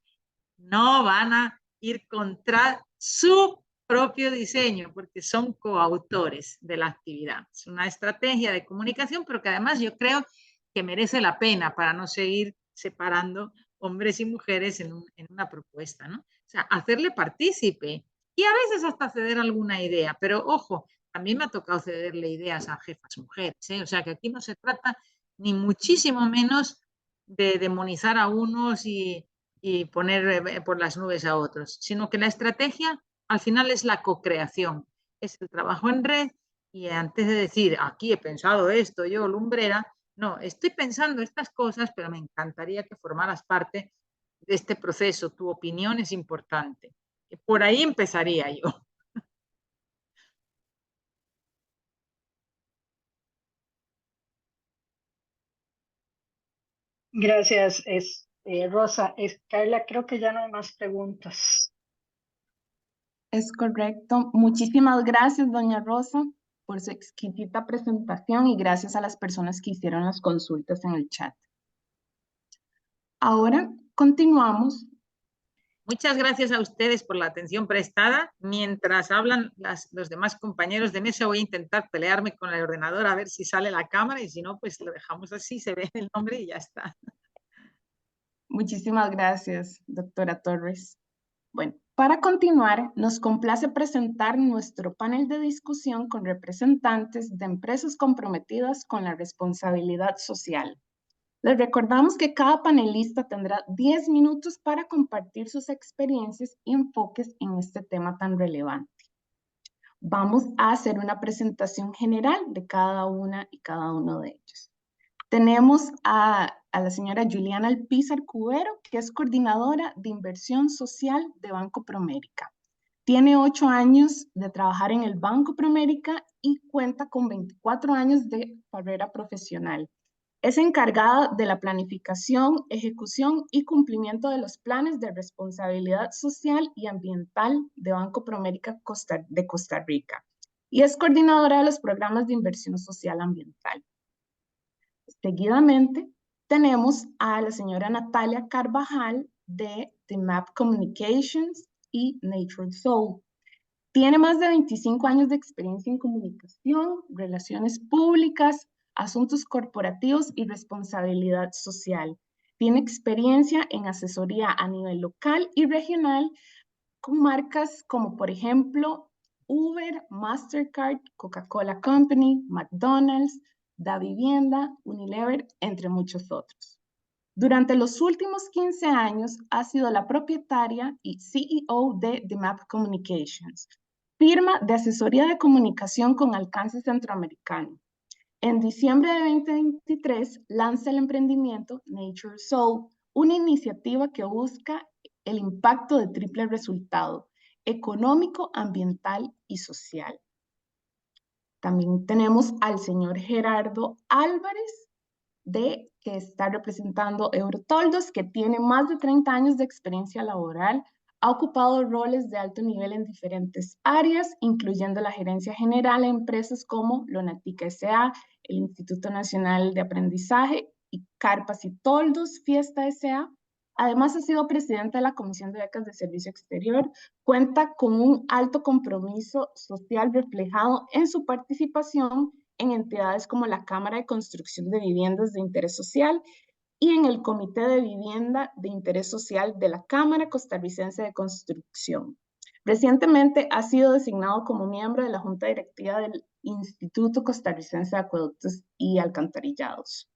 No van a ir contra su propio diseño porque son coautores de la actividad. Es una estrategia de comunicación, pero que además yo creo que merece la pena para no seguir separando hombres y mujeres en una propuesta, ¿no? O sea, hacerle partícipe y a veces hasta ceder alguna idea, pero ojo, a mí me ha tocado cederle ideas a jefas mujeres, ¿eh? O sea, que aquí no se trata ni muchísimo menos de demonizar a unos y poner por las nubes a otros, sino que la estrategia al final es la co-creación, es el trabajo en red y antes de decir, aquí he pensado esto, yo, lumbrera, no, estoy pensando estas cosas, pero me encantaría que formaras parte de este proceso, tu opinión es importante. Por ahí empezaría yo. Gracias, Rosa. Carla, creo que ya no hay más preguntas. Es correcto. Muchísimas gracias, doña Rosa, por su exquisita presentación y gracias a las personas que hicieron las consultas en el chat. Ahora continuamos. Muchas gracias a ustedes por la atención prestada. Mientras hablan los demás compañeros de mesa, voy a intentar pelearme con el ordenador a ver si sale la cámara y si no, pues lo dejamos así, se ve el nombre y ya está. Muchísimas gracias, doctora Torres. Bueno, para continuar, nos complace presentar nuestro panel de discusión con representantes de empresas comprometidas con la responsabilidad social. Les recordamos que cada panelista tendrá 10 minutos para compartir sus experiencias y enfoques en este tema tan relevante. Vamos a hacer una presentación general de cada una y cada uno de ellos. Tenemos a la señora Juliana Alpizar Cubero, que es coordinadora de inversión social de Banco Promérica. Tiene 8 años de trabajar en el Banco Promérica y cuenta con 24 años de carrera profesional. Es encargada de la planificación, ejecución y cumplimiento de los planes de responsabilidad social y ambiental de Banco Promérica de Costa Rica y es coordinadora de los programas de inversión social ambiental. Seguidamente, tenemos a la señora Natalia Carvajal de The Map Communications y Nature Soul. Tiene más de 25 años de experiencia en comunicación, relaciones públicas, asuntos corporativos y responsabilidad social. Tiene experiencia en asesoría a nivel local y regional con marcas como, por ejemplo, Uber, Mastercard, Coca-Cola Company, McDonald's, Da Vivienda, Unilever, entre muchos otros. Durante los últimos 15 años ha sido la propietaria y CEO de The Map Communications, firma de asesoría de comunicación con alcance centroamericano. En diciembre de 2023 lanza el emprendimiento Nature Soul, una iniciativa que busca el impacto de triple resultado: económico, ambiental y social. También tenemos al señor Gerardo Álvarez, que está representando Eurotoldos, que tiene más de 30 años de experiencia laboral. Ha ocupado roles de alto nivel en diferentes áreas, incluyendo la gerencia general en empresas como Lonatica S.A., el Instituto Nacional de Aprendizaje y Carpas y Toldos, Fiesta S.A. Además, ha sido presidente de la Comisión de Becas de Servicio Exterior. Cuenta con un alto compromiso social reflejado en su participación en entidades como la Cámara de Construcción de Viviendas de Interés Social y en el Comité de Vivienda de Interés Social de la Cámara Costarricense de Construcción. Recientemente ha sido designado como miembro de la Junta Directiva del Instituto Costarricense de Acueductos y Alcantarillados.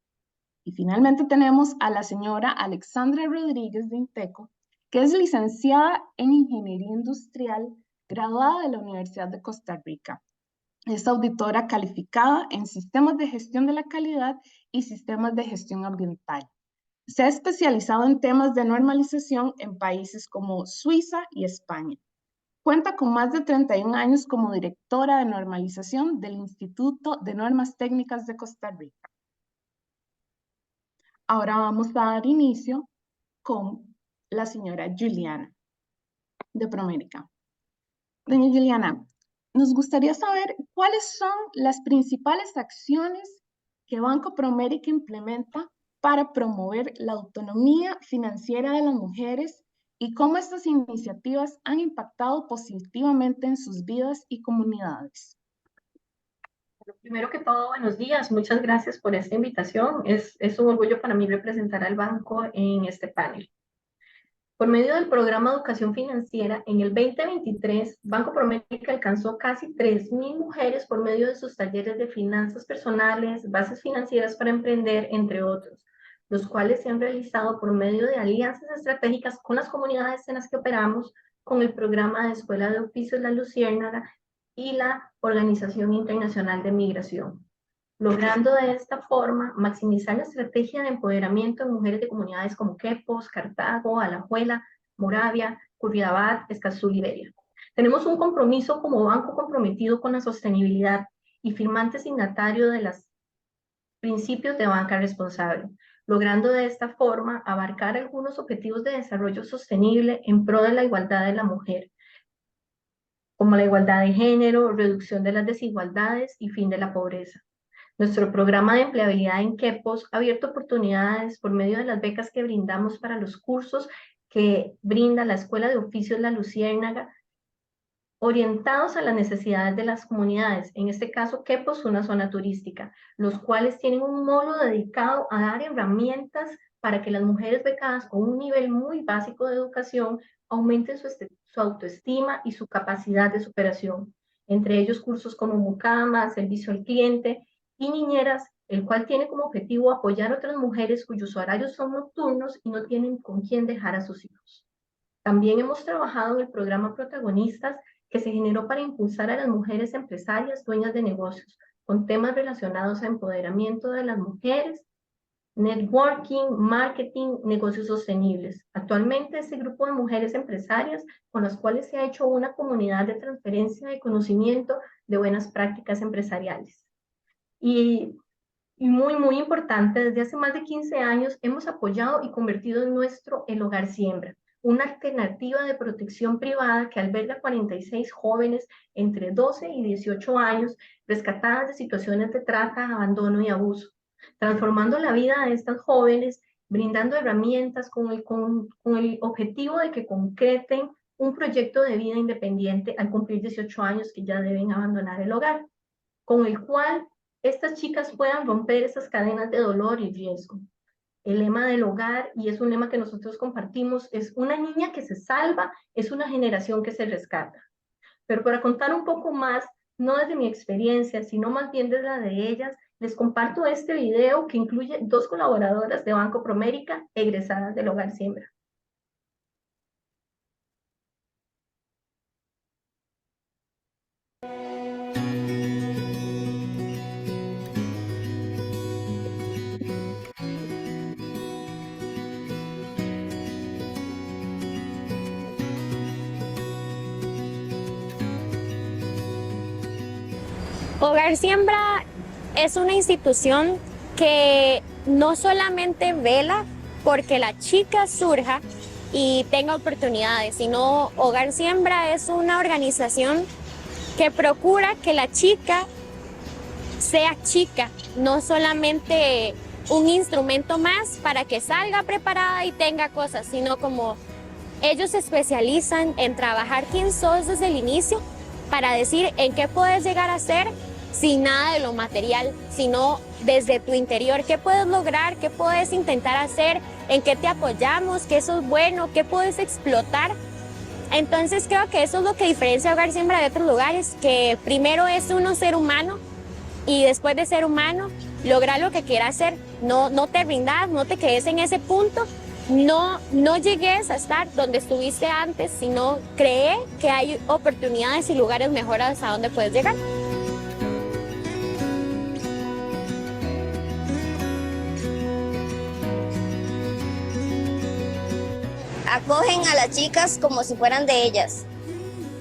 Y finalmente tenemos a la señora Alexandra Rodríguez de Inteco, que es licenciada en Ingeniería Industrial, graduada de la Universidad de Costa Rica. Es auditora calificada en sistemas de gestión de la calidad y sistemas de gestión ambiental. Se ha especializado en temas de normalización en países como Suiza y España. Cuenta con más de 31 años como directora de normalización del Instituto de Normas Técnicas de Costa Rica. Ahora vamos a dar inicio con la señora Juliana de Promérica. Doña Juliana, nos gustaría saber cuáles son las principales acciones que Banco Promérica implementa para promover la autonomía financiera de las mujeres y cómo estas iniciativas han impactado positivamente en sus vidas y comunidades. Primero que todo, buenos días. Muchas gracias por esta invitación. Es un orgullo para mí representar al banco en este panel. Por medio del programa Educación Financiera, en el 2023, Banco Promérica alcanzó casi 3,000 mujeres por medio de sus talleres de finanzas personales, bases financieras para emprender, entre otros, los cuales se han realizado por medio de alianzas estratégicas con las comunidades en las que operamos, con el programa de Escuela de Oficios La Luciérnaga y la Organización Internacional de Migración, logrando de esta forma maximizar la estrategia de empoderamiento en mujeres de comunidades como Quepos, Cartago, Alajuela, Moravia, Curridabat, Escazú, Liberia. Tenemos un compromiso como banco comprometido con la sostenibilidad y firmante signatario de los principios de banca responsable, logrando de esta forma abarcar algunos objetivos de desarrollo sostenible en pro de la igualdad de la mujer, como la igualdad de género, reducción de las desigualdades y fin de la pobreza. Nuestro programa de empleabilidad en Quepos ha abierto oportunidades por medio de las becas que brindamos para los cursos que brinda la Escuela de Oficios La Luciérnaga, orientados a las necesidades de las comunidades, en este caso Quepos, una zona turística, los cuales tienen un módulo dedicado a dar herramientas para que las mujeres becadas con un nivel muy básico de educación aumenten su autoestima y su capacidad de superación. Entre ellos cursos como Mucama, Servicio al Cliente y Niñeras, el cual tiene como objetivo apoyar a otras mujeres cuyos horarios son nocturnos y no tienen con quién dejar a sus hijos. También hemos trabajado en el programa Protagonistas, que se generó para impulsar a las mujeres empresarias, dueñas de negocios, con temas relacionados a empoderamiento de las mujeres, networking, marketing, negocios sostenibles. Actualmente, este grupo de mujeres empresarias con las cuales se ha hecho una comunidad de transferencia de conocimiento de buenas prácticas empresariales. Y muy importante, desde hace más de 15 años hemos apoyado y convertido en nuestro El Hogar Siembra, una alternativa de protección privada que alberga 46 jóvenes entre 12 y 18 años rescatadas de situaciones de trata, abandono y abuso, transformando la vida de estas jóvenes, brindando herramientas con el objetivo de que concreten un proyecto de vida independiente al cumplir 18 años que ya deben abandonar el hogar, con el cual estas chicas puedan romper esas cadenas de dolor y riesgo. El lema del hogar, y es un lema que nosotros compartimos, es una niña que se salva, es una generación que se rescata. Pero para contar un poco más, no desde mi experiencia, sino más bien desde la de ellas, les comparto este video que incluye 2 colaboradoras de Banco Promérica egresadas del Hogar Siembra. Hogar Siembra es una institución que no solamente vela porque la chica surja y tenga oportunidades, sino Hogar Siembra es una organización que procura que la chica sea chica, no solamente un instrumento más para que salga preparada y tenga cosas, sino como ellos se especializan en trabajar quién sos desde el inicio para decir en qué puedes llegar a ser sin nada de lo material, sino desde tu interior, qué puedes lograr, qué puedes intentar hacer, en qué te apoyamos, qué eso es bueno, qué puedes explotar. Entonces creo que eso es lo que diferencia a Hogar Siembra de otros lugares, que primero es uno ser humano y después de ser humano lograr lo que quieras hacer. No te rindas, no te quedes en ese punto, no llegues a estar donde estuviste antes, sino cree que hay oportunidades y lugares mejores a donde puedes llegar. Acogen a las chicas como si fueran de ellas.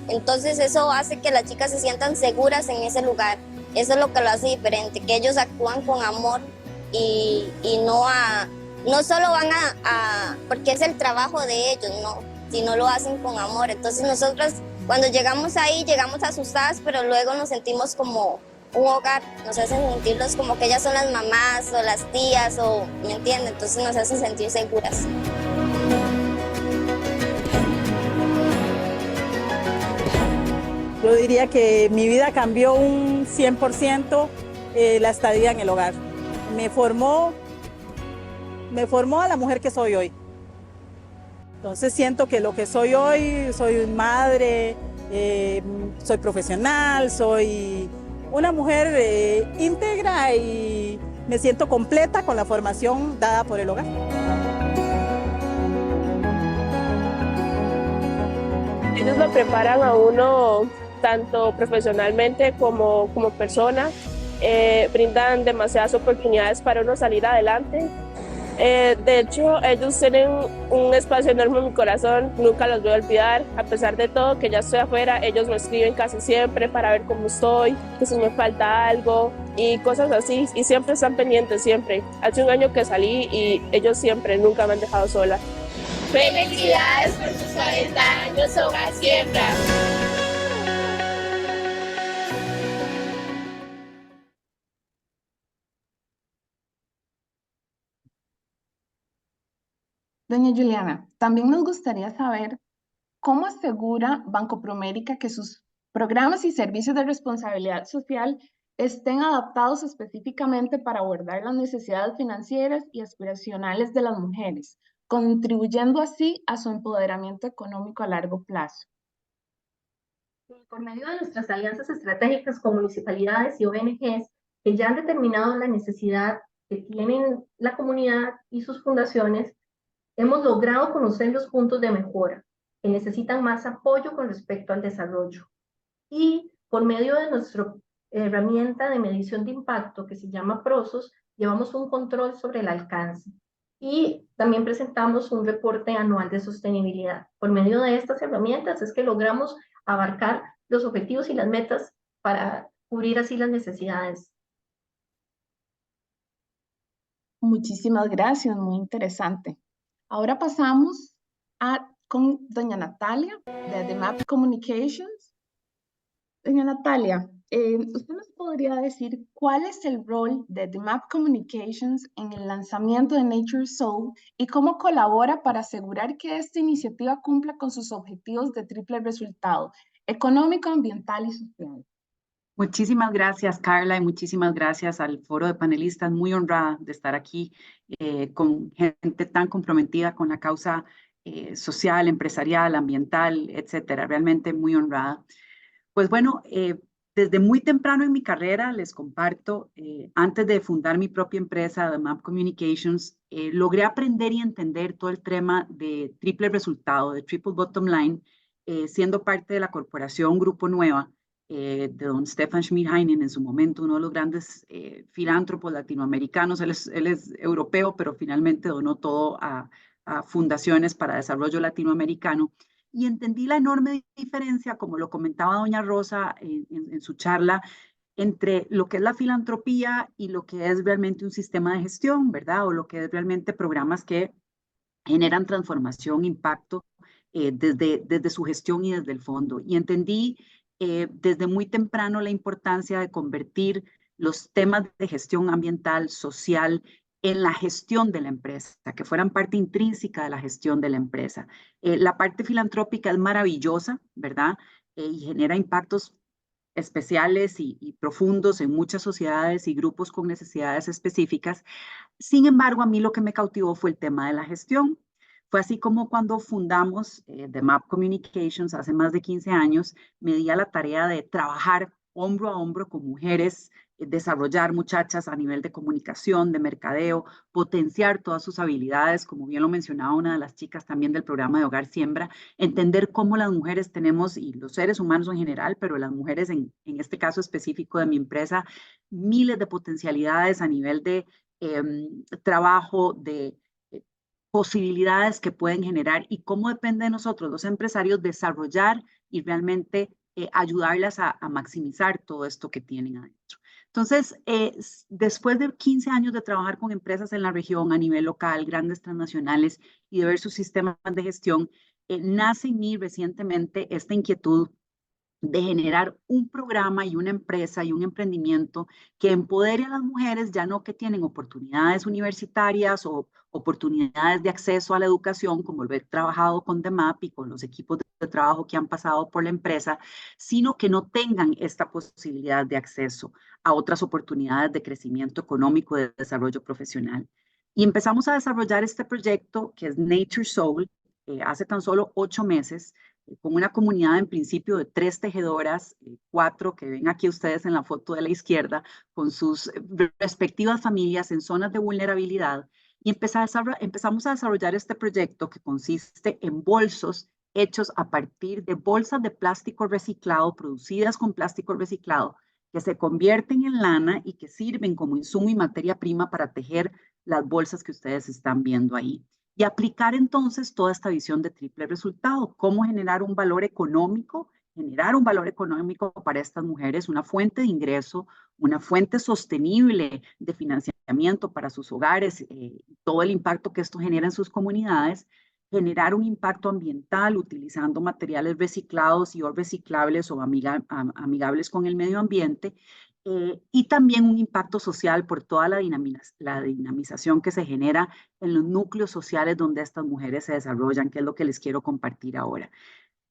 Entonces eso hace que las chicas se sientan seguras en ese lugar. Eso es lo que lo hace diferente, que ellos actúan con amor y no solo van porque es el trabajo de ellos, no, sino lo hacen con amor. Entonces nosotros cuando llegamos ahí, llegamos asustadas, pero luego nos sentimos como un hogar, nos hacen sentirnos como que ellas son las mamás o las tías, ¿me entienden? Entonces nos hacen sentir seguras. Yo diría que mi vida cambió un 100% la estadía en el hogar. Me formó a la mujer que soy hoy. Entonces siento que lo que soy hoy, soy madre, soy profesional, soy una mujer íntegra y me siento completa con la formación dada por el hogar. Ellos lo preparan a uno tanto profesionalmente como persona, brindan demasiadas oportunidades para uno salir adelante. De hecho, ellos tienen un espacio enorme en mi corazón, nunca los voy a olvidar. A pesar de todo, que ya estoy afuera, ellos me escriben casi siempre para ver cómo estoy, que si me falta algo y cosas así, y siempre están pendientes, siempre. Hace un año que salí y ellos siempre, nunca me han dejado sola. ¡Felicidades por sus 40 años, Hogar Siembra! Doña Juliana, también nos gustaría saber cómo asegura Banco Promérica que sus programas y servicios de responsabilidad social estén adaptados específicamente para abordar las necesidades financieras y aspiracionales de las mujeres, contribuyendo así a su empoderamiento económico a largo plazo. Por medio de nuestras alianzas estratégicas con municipalidades y ONGs que ya han determinado la necesidad que tienen la comunidad y sus fundaciones, hemos logrado conocer los puntos de mejora que necesitan más apoyo con respecto al desarrollo. Y por medio de nuestra herramienta de medición de impacto que se llama PROSOS, llevamos un control sobre el alcance. Y también presentamos un reporte anual de sostenibilidad. Por medio de estas herramientas es que logramos abarcar los objetivos y las metas para cubrir así las necesidades. Muchísimas gracias, muy interesante. Ahora pasamos con doña Natalia de The Map Communications. Doña Natalia, ¿Usted nos podría decir cuál es el rol de The Map Communications en el lanzamiento de Nature Soul y cómo colabora para asegurar que esta iniciativa cumpla con sus objetivos de triple resultado, económico, ambiental y social? Muchísimas gracias, Carla, y muchísimas gracias al foro de panelistas. Muy honrada de estar aquí con gente tan comprometida con la causa social, empresarial, ambiental, etcétera. Realmente muy honrada. Pues bueno, desde muy temprano en mi carrera, les comparto, antes de fundar mi propia empresa, The Map Communications, logré aprender y entender todo el tema de triple resultado, de triple bottom line, siendo parte de la corporación Grupo Nueva, de don Stefan Schmidheinen, en su momento uno de los grandes filántropos latinoamericanos. Él es europeo, pero finalmente donó todo a fundaciones para desarrollo latinoamericano. Y entendí la enorme diferencia, como lo comentaba doña Rosa en su charla, entre lo que es la filantropía y lo que es realmente un sistema de gestión, ¿verdad? O lo que es realmente programas que generan transformación, impacto desde su gestión y desde el fondo. Y entendí desde muy temprano la importancia de convertir los temas de gestión ambiental, social, en la gestión de la empresa, que fueran parte intrínseca de la gestión de la empresa. La parte filantrópica es maravillosa, ¿verdad? Y genera impactos especiales y profundos en muchas sociedades y grupos con necesidades específicas. Sin embargo, a mí lo que me cautivó fue el tema de la gestión. Fue así como cuando fundamos The Map Communications hace más de 15 años, me di a la tarea de trabajar hombro a hombro con mujeres, desarrollar muchachas a nivel de comunicación, de mercadeo, potenciar todas sus habilidades, como bien lo mencionaba una de las chicas también del programa de Hogar Siembra, entender cómo las mujeres tenemos, y los seres humanos en general, pero las mujeres en este caso específico de mi empresa, miles de potencialidades a nivel de trabajo, de posibilidades que pueden generar y cómo depende de nosotros, los empresarios, desarrollar y realmente ayudarlas a maximizar todo esto que tienen adentro. Entonces, después de 15 años de trabajar con empresas en la región a nivel local, grandes transnacionales y de ver sus sistemas de gestión, nace en mí recientemente esta inquietud de generar un programa y una empresa y un emprendimiento que empodere a las mujeres, ya no que tienen oportunidades universitarias o oportunidades de acceso a la educación, como el haber trabajado con The Map y con los equipos de trabajo que han pasado por la empresa, sino que no tengan esta posibilidad de acceso a otras oportunidades de crecimiento económico, de desarrollo profesional. Y empezamos a desarrollar este proyecto que es Nature Soul hace tan solo 8 meses, con una comunidad en principio de 3 tejedoras, 4 que ven aquí ustedes en la foto de la izquierda, con sus respectivas familias en zonas de vulnerabilidad. Y empezamos a desarrollar este proyecto que consiste en bolsos hechos a partir de bolsas de plástico reciclado, producidas con plástico reciclado, que se convierten en lana y que sirven como insumo y materia prima para tejer las bolsas que ustedes están viendo ahí. Y aplicar entonces toda esta visión de triple resultado, cómo generar un valor económico para estas mujeres, una fuente de ingreso, una fuente sostenible de financiamiento para sus hogares, todo el impacto que esto genera en sus comunidades, generar un impacto ambiental utilizando materiales reciclados y o reciclables o amigables con el medio ambiente, y también un impacto social por toda la dinamización que se genera en los núcleos sociales donde estas mujeres se desarrollan, que es lo que les quiero compartir ahora.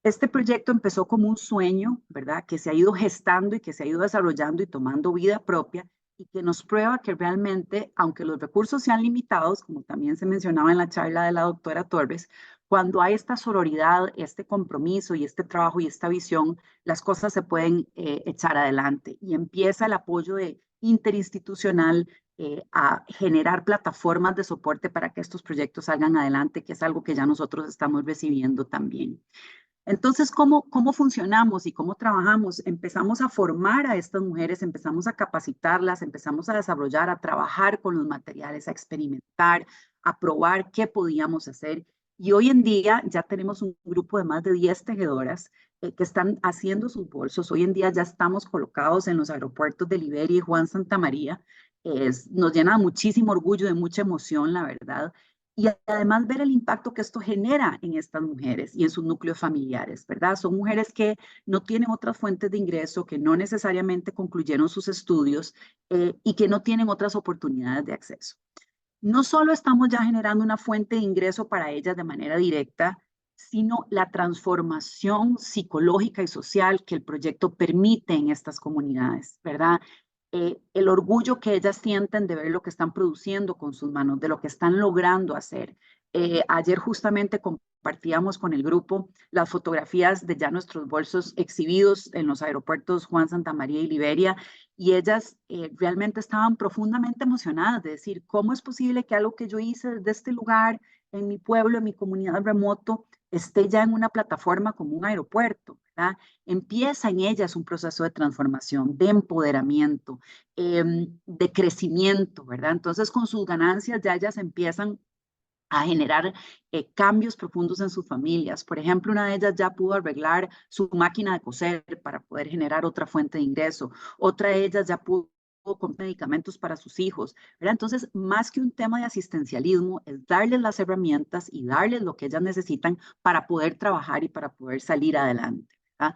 Este proyecto empezó como un sueño, ¿verdad? Que se ha ido gestando y que se ha ido desarrollando y tomando vida propia y que nos prueba que realmente, aunque los recursos sean limitados, como también se mencionaba en la charla de la doctora Torres, cuando hay esta sororidad, este compromiso y este trabajo y esta visión, las cosas se pueden echar adelante y empieza el apoyo interinstitucional a generar plataformas de soporte para que estos proyectos salgan adelante, que es algo que ya nosotros estamos recibiendo también. Entonces, ¿cómo funcionamos y cómo trabajamos? Empezamos a formar a estas mujeres, empezamos a capacitarlas, empezamos a desarrollar, a trabajar con los materiales, a experimentar, a probar qué podíamos hacer. Y hoy en día ya tenemos un grupo de más de 10 tejedoras que están haciendo sus bolsos. Hoy en día ya estamos colocados en los aeropuertos de Liberia y Juan Santamaría. Nos llena de muchísimo orgullo, de mucha emoción, la verdad. y además ver el impacto que esto genera en estas mujeres y en sus núcleos familiares, ¿verdad? Son mujeres que no tienen otras fuentes de ingreso, que no necesariamente concluyeron sus estudios y que no tienen otras oportunidades de acceso. No solo estamos ya generando una fuente de ingreso para ellas de manera directa, sino la transformación psicológica y social que el proyecto permite en estas comunidades, ¿verdad? El orgullo que ellas sienten de ver lo que están produciendo con sus manos, de lo que están logrando hacer. Ayer justamente compartíamos con el grupo las fotografías de ya nuestros bolsos exhibidos en los aeropuertos Juan Santamaría y Liberia, y ellas realmente estaban profundamente emocionadas de decir, ¿cómo es posible que algo que yo hice desde este lugar, en mi pueblo, en mi comunidad remoto, esté ya en una plataforma como un aeropuerto, ¿verdad? Empieza en ellas un proceso de transformación, de empoderamiento, de crecimiento, ¿verdad? Entonces, con sus ganancias ya ellas empiezan a generar cambios profundos en sus familias. Por ejemplo, una de ellas ya pudo arreglar su máquina de coser para poder generar otra fuente de ingreso. Otra de ellas ya pudo con medicamentos para sus hijos, ¿verdad? Entonces, más que un tema de asistencialismo, es darles las herramientas y darles lo que ellas necesitan para poder trabajar y para poder salir adelante, ¿verdad?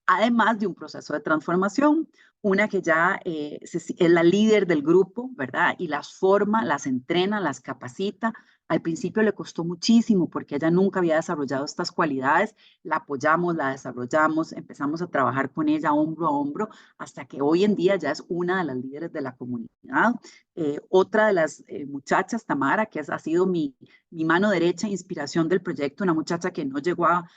Además de un proceso de transformación, una que ya es la líder del grupo, ¿verdad? Y las forma, las entrena, las capacita. Al principio le costó muchísimo porque ella nunca había desarrollado estas cualidades. La apoyamos, la desarrollamos, empezamos a trabajar con ella hombro a hombro hasta que hoy en día ya es una de las líderes de la comunidad. Otra de las muchachas, Tamara, que ha sido mi mano derecha, inspiración del proyecto, una muchacha que no llegó a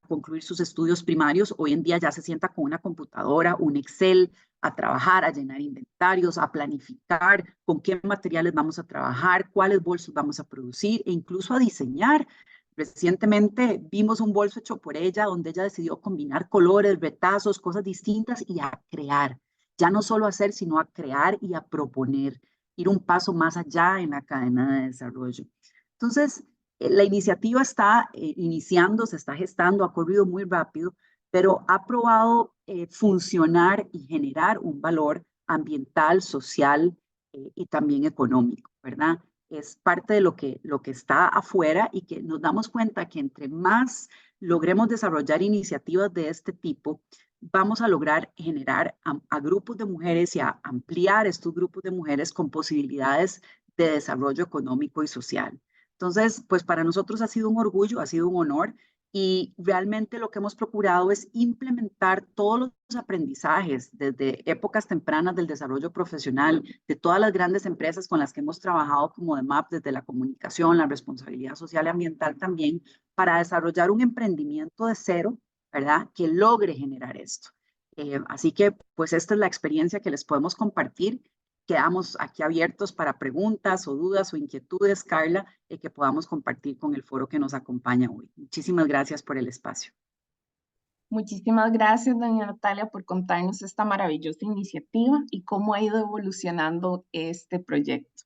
concluir sus estudios primarios, hoy en día ya se sienta con una computadora, un Excel, a trabajar, a llenar inventarios, a planificar con qué materiales vamos a trabajar, cuáles bolsos vamos a producir e incluso a diseñar. Recientemente vimos un bolso hecho por ella donde ella decidió combinar colores, retazos, cosas distintas y a crear. Ya no solo hacer, sino a crear y a proponer, ir un paso más allá en la cadena de desarrollo. Entonces, la iniciativa está iniciando, se está gestando, ha corrido muy rápido, pero ha probado funcionar y generar un valor ambiental, social y también económico, ¿verdad? Es parte de lo que está afuera y que nos damos cuenta que entre más logremos desarrollar iniciativas de este tipo, vamos a lograr generar a grupos de mujeres y a ampliar estos grupos de mujeres con posibilidades de desarrollo económico y social. Entonces, pues para nosotros ha sido un orgullo, ha sido un honor y realmente lo que hemos procurado es implementar todos los aprendizajes desde épocas tempranas del desarrollo profesional, de todas las grandes empresas con las que hemos trabajado como DEMAP, desde la comunicación, la responsabilidad social y ambiental también, para desarrollar un emprendimiento de cero, ¿verdad? Que logre generar esto. Así que, pues esta es la experiencia que les podemos compartir. Quedamos aquí abiertos para preguntas o dudas o inquietudes, Carla, que podamos compartir con el foro que nos acompaña hoy. Muchísimas gracias por el espacio. Muchísimas gracias, doña Natalia, por contarnos esta maravillosa iniciativa y cómo ha ido evolucionando este proyecto.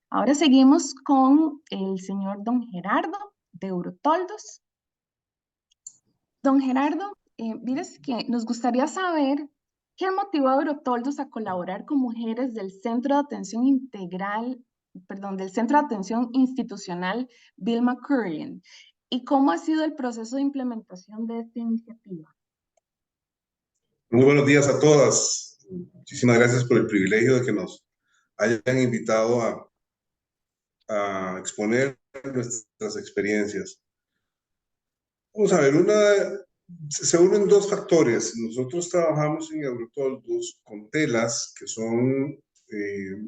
Ahora seguimos con el señor don Gerardo de Eurotoldos. Don Gerardo, mires que nos gustaría saber qué motivó a Eurotoldos a colaborar con mujeres del Centro de Atención Integral, del Centro de Atención Institucional Bill McCurrian y cómo ha sido el proceso de implementación de esta iniciativa. Muy buenos días a todas. Muchísimas gracias por el privilegio de que nos hayan invitado a exponer nuestras experiencias. Vamos a ver, se unen dos factores. Nosotros trabajamos en Eurotoldos con telas que son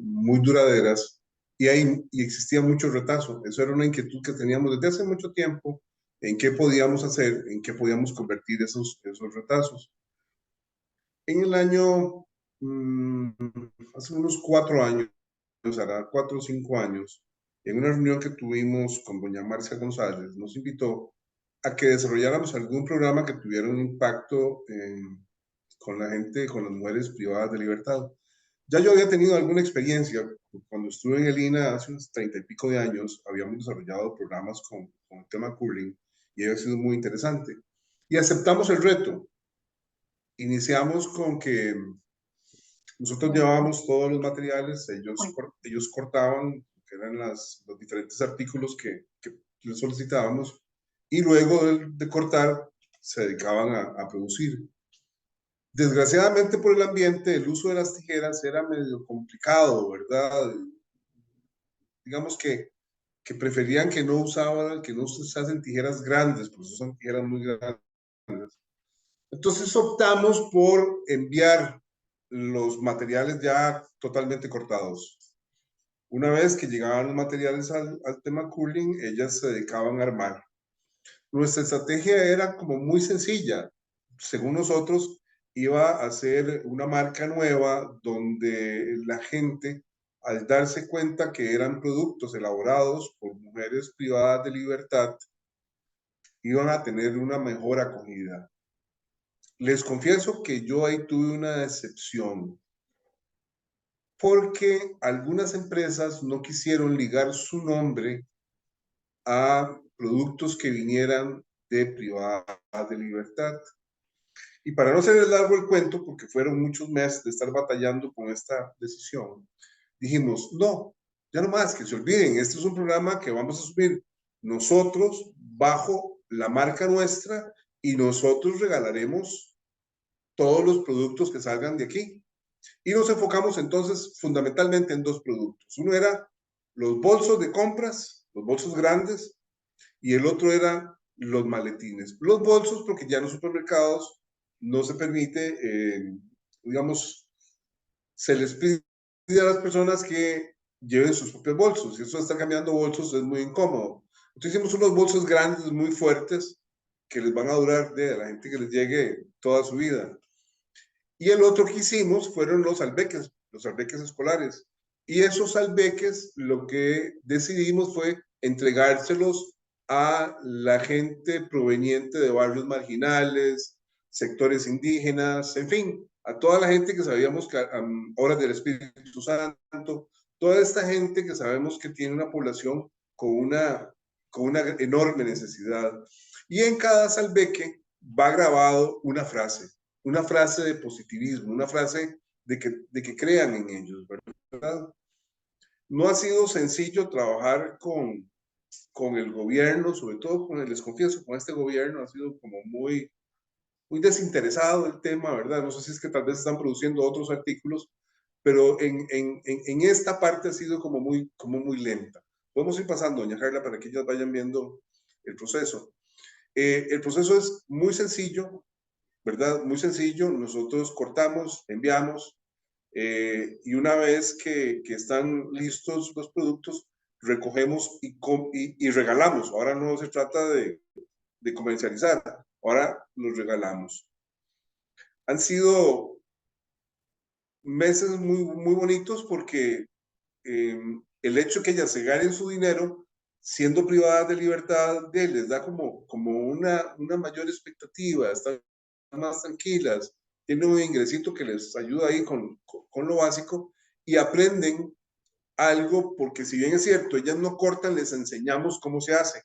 muy duraderas y existía mucho retazo. Eso era una inquietud que teníamos desde hace mucho tiempo, en qué podíamos hacer, en qué podíamos convertir esos retazos. En el año, hace unos 4 años, hará 4 o 5 años, en una reunión que tuvimos con doña Marcia González, nos invitó a que desarrolláramos algún programa que tuviera un impacto con la gente, con las mujeres privadas de libertad. Ya yo había tenido alguna experiencia. Cuando estuve en el INA hace unos 30 y pico de años, habíamos desarrollado programas con el tema curling y había sido muy interesante. Y aceptamos el reto. Iniciamos con que nosotros llevábamos todos los materiales, ellos cortaban, que eran los diferentes artículos que les solicitábamos, y luego de cortar se dedicaban a producir. Desgraciadamente por el ambiente, el uso de las tijeras era medio complicado, ¿verdad? Digamos que preferían que no se usasen tijeras grandes, pues usan tijeras muy grandes. Entonces optamos por enviar los materiales ya totalmente cortados. Una vez que llegaban los materiales al tema cooling, ellas se dedicaban a armar. Nuestra estrategia era como muy sencilla. Según nosotros, iba a ser una marca nueva donde la gente, al darse cuenta que eran productos elaborados por mujeres privadas de libertad, iban a tener una mejor acogida. Les confieso que yo ahí tuve una decepción, porque algunas empresas no quisieron ligar su nombre a productos que vinieran de privadas de libertad. Y para no hacerles largo el cuento, porque fueron muchos meses de estar batallando con esta decisión, dijimos, no, ya no más, que se olviden, este es un programa que vamos a subir nosotros bajo la marca nuestra y nosotros regalaremos todos los productos que salgan de aquí. Y nos enfocamos entonces fundamentalmente en dos productos. Uno era los bolsos de compras, los bolsos grandes, y el otro era los maletines. Los bolsos, porque ya en los supermercados no se permite, digamos, se les pide a las personas que lleven sus propios bolsos, y eso de estar cambiando bolsos es muy incómodo. Entonces hicimos unos bolsos grandes, muy fuertes, que les van a durar a la gente que les llegue toda su vida. Y el otro que hicimos fueron los albeques escolares. Y esos albeques, lo que decidimos fue entregárselos a la gente proveniente de barrios marginales, sectores indígenas, en fin, a toda la gente que sabíamos que Horas del Espíritu Santo, toda esta gente que sabemos que tiene una población con una enorme necesidad. Y en cada salbeque va grabado una frase de positivismo, una frase de que crean en ellos, ¿verdad? No ha sido sencillo trabajar con el gobierno, sobre todo les confieso, con este gobierno ha sido como muy desinteresado el tema, ¿verdad? No sé si es que tal vez están produciendo otros artículos, pero en esta parte ha sido como muy lenta. Podemos ir pasando, doña Carla, para que ellas vayan viendo el proceso. El proceso es muy sencillo, ¿verdad? Muy sencillo. Nosotros cortamos, enviamos, y una vez que están listos los productos, recogemos y regalamos. Ahora no se trata de comercializar, ahora los regalamos. Han sido meses muy bonitos porque el hecho que ellas se ganen su dinero siendo privadas de libertad les da como una mayor expectativa, están más tranquilas, tienen un ingresito que les ayuda ahí con lo básico y aprenden algo, porque si bien es cierto, ellas no cortan, les enseñamos cómo se hace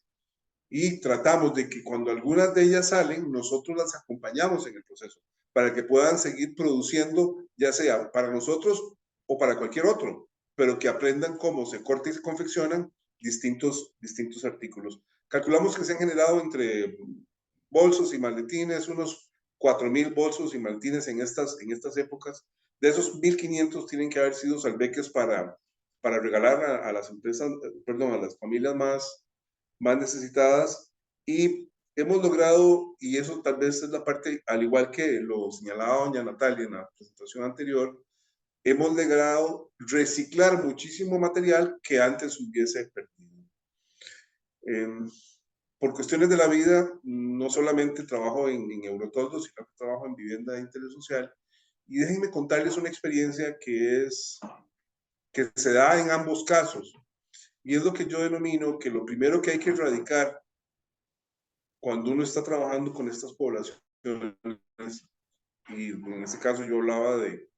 y tratamos de que cuando algunas de ellas salen, nosotros las acompañamos en el proceso para que puedan seguir produciendo, ya sea para nosotros o para cualquier otro, pero que aprendan cómo se corta y se confeccionan distintos artículos. Calculamos que se han generado entre bolsos y maletines unos 4,000 bolsos y maletines en estas épocas. De esos 1,500 tienen que haber sido salbeques para regalar a las empresas, perdón, a las familias más necesitadas, y hemos logrado, y eso tal vez es la parte, al igual que lo señalaba doña Natalia en la presentación anterior, hemos logrado reciclar muchísimo material que antes hubiese perdido. Por cuestiones de la vida, no solamente trabajo en Eurotoldo, sino que trabajo en vivienda de interés social, y déjenme contarles una experiencia que se da en ambos casos. Y es lo que yo denomino que lo primero que hay que erradicar cuando uno está trabajando con estas poblaciones, y en este caso yo hablaba de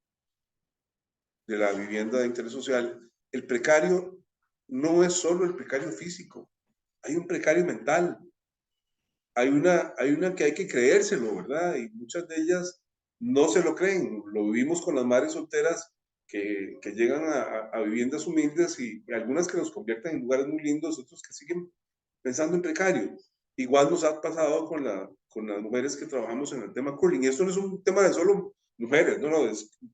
la vivienda de interés social, el precario no es solo el precario físico, hay un precario mental, hay una que hay que creérselo, ¿verdad? Y muchas de ellas no se lo creen. Lo vivimos con las madres solteras que llegan a viviendas humildes y algunas que nos convierten en lugares muy lindos, otros que siguen pensando en precario. Igual nos ha pasado con las mujeres que trabajamos en el tema curling. Y esto no es un tema de solo mujeres, no,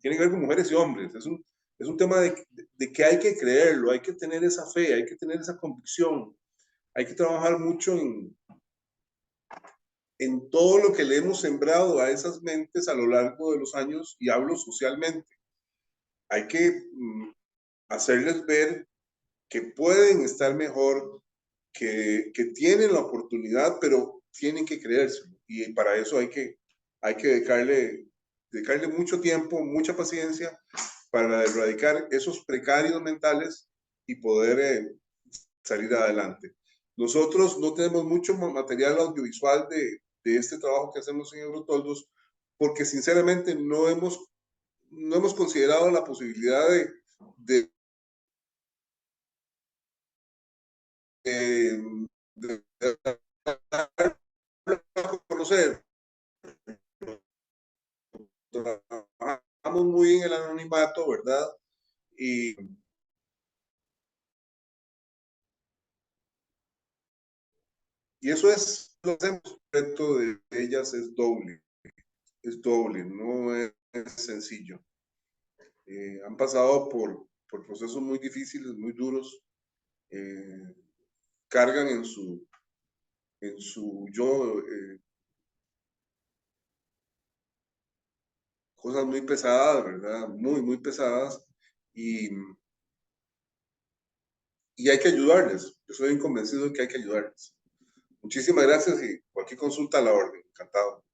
tiene que ver con mujeres y hombres. Es un tema de que hay que creerlo, hay que tener esa fe, hay que tener esa convicción. Hay que trabajar mucho en todo lo que le hemos sembrado a esas mentes a lo largo de los años, y hablo socialmente. Hay que hacerles ver que pueden estar mejor, que tienen la oportunidad, pero tienen que creérselo. Y para eso hay que dedicarle mucho tiempo, mucha paciencia para erradicar esos precarios mentales y poder salir adelante. Nosotros no tenemos mucho material audiovisual de este trabajo que hacemos en Eurotoldos, porque sinceramente no hemos considerado la posibilidad de conocer. Trabajamos muy en el anonimato, ¿verdad? Y eso es lo que hacemos. El reto de ellas es doble, no es sencillo. Han pasado por procesos muy difíciles, muy duros, cargan en su yo cosas muy pesadas, ¿verdad? Muy, muy pesadas, y hay que ayudarles. Yo soy convencido de que hay que ayudarles. Muchísimas gracias, y cualquier consulta a la orden. Encantado.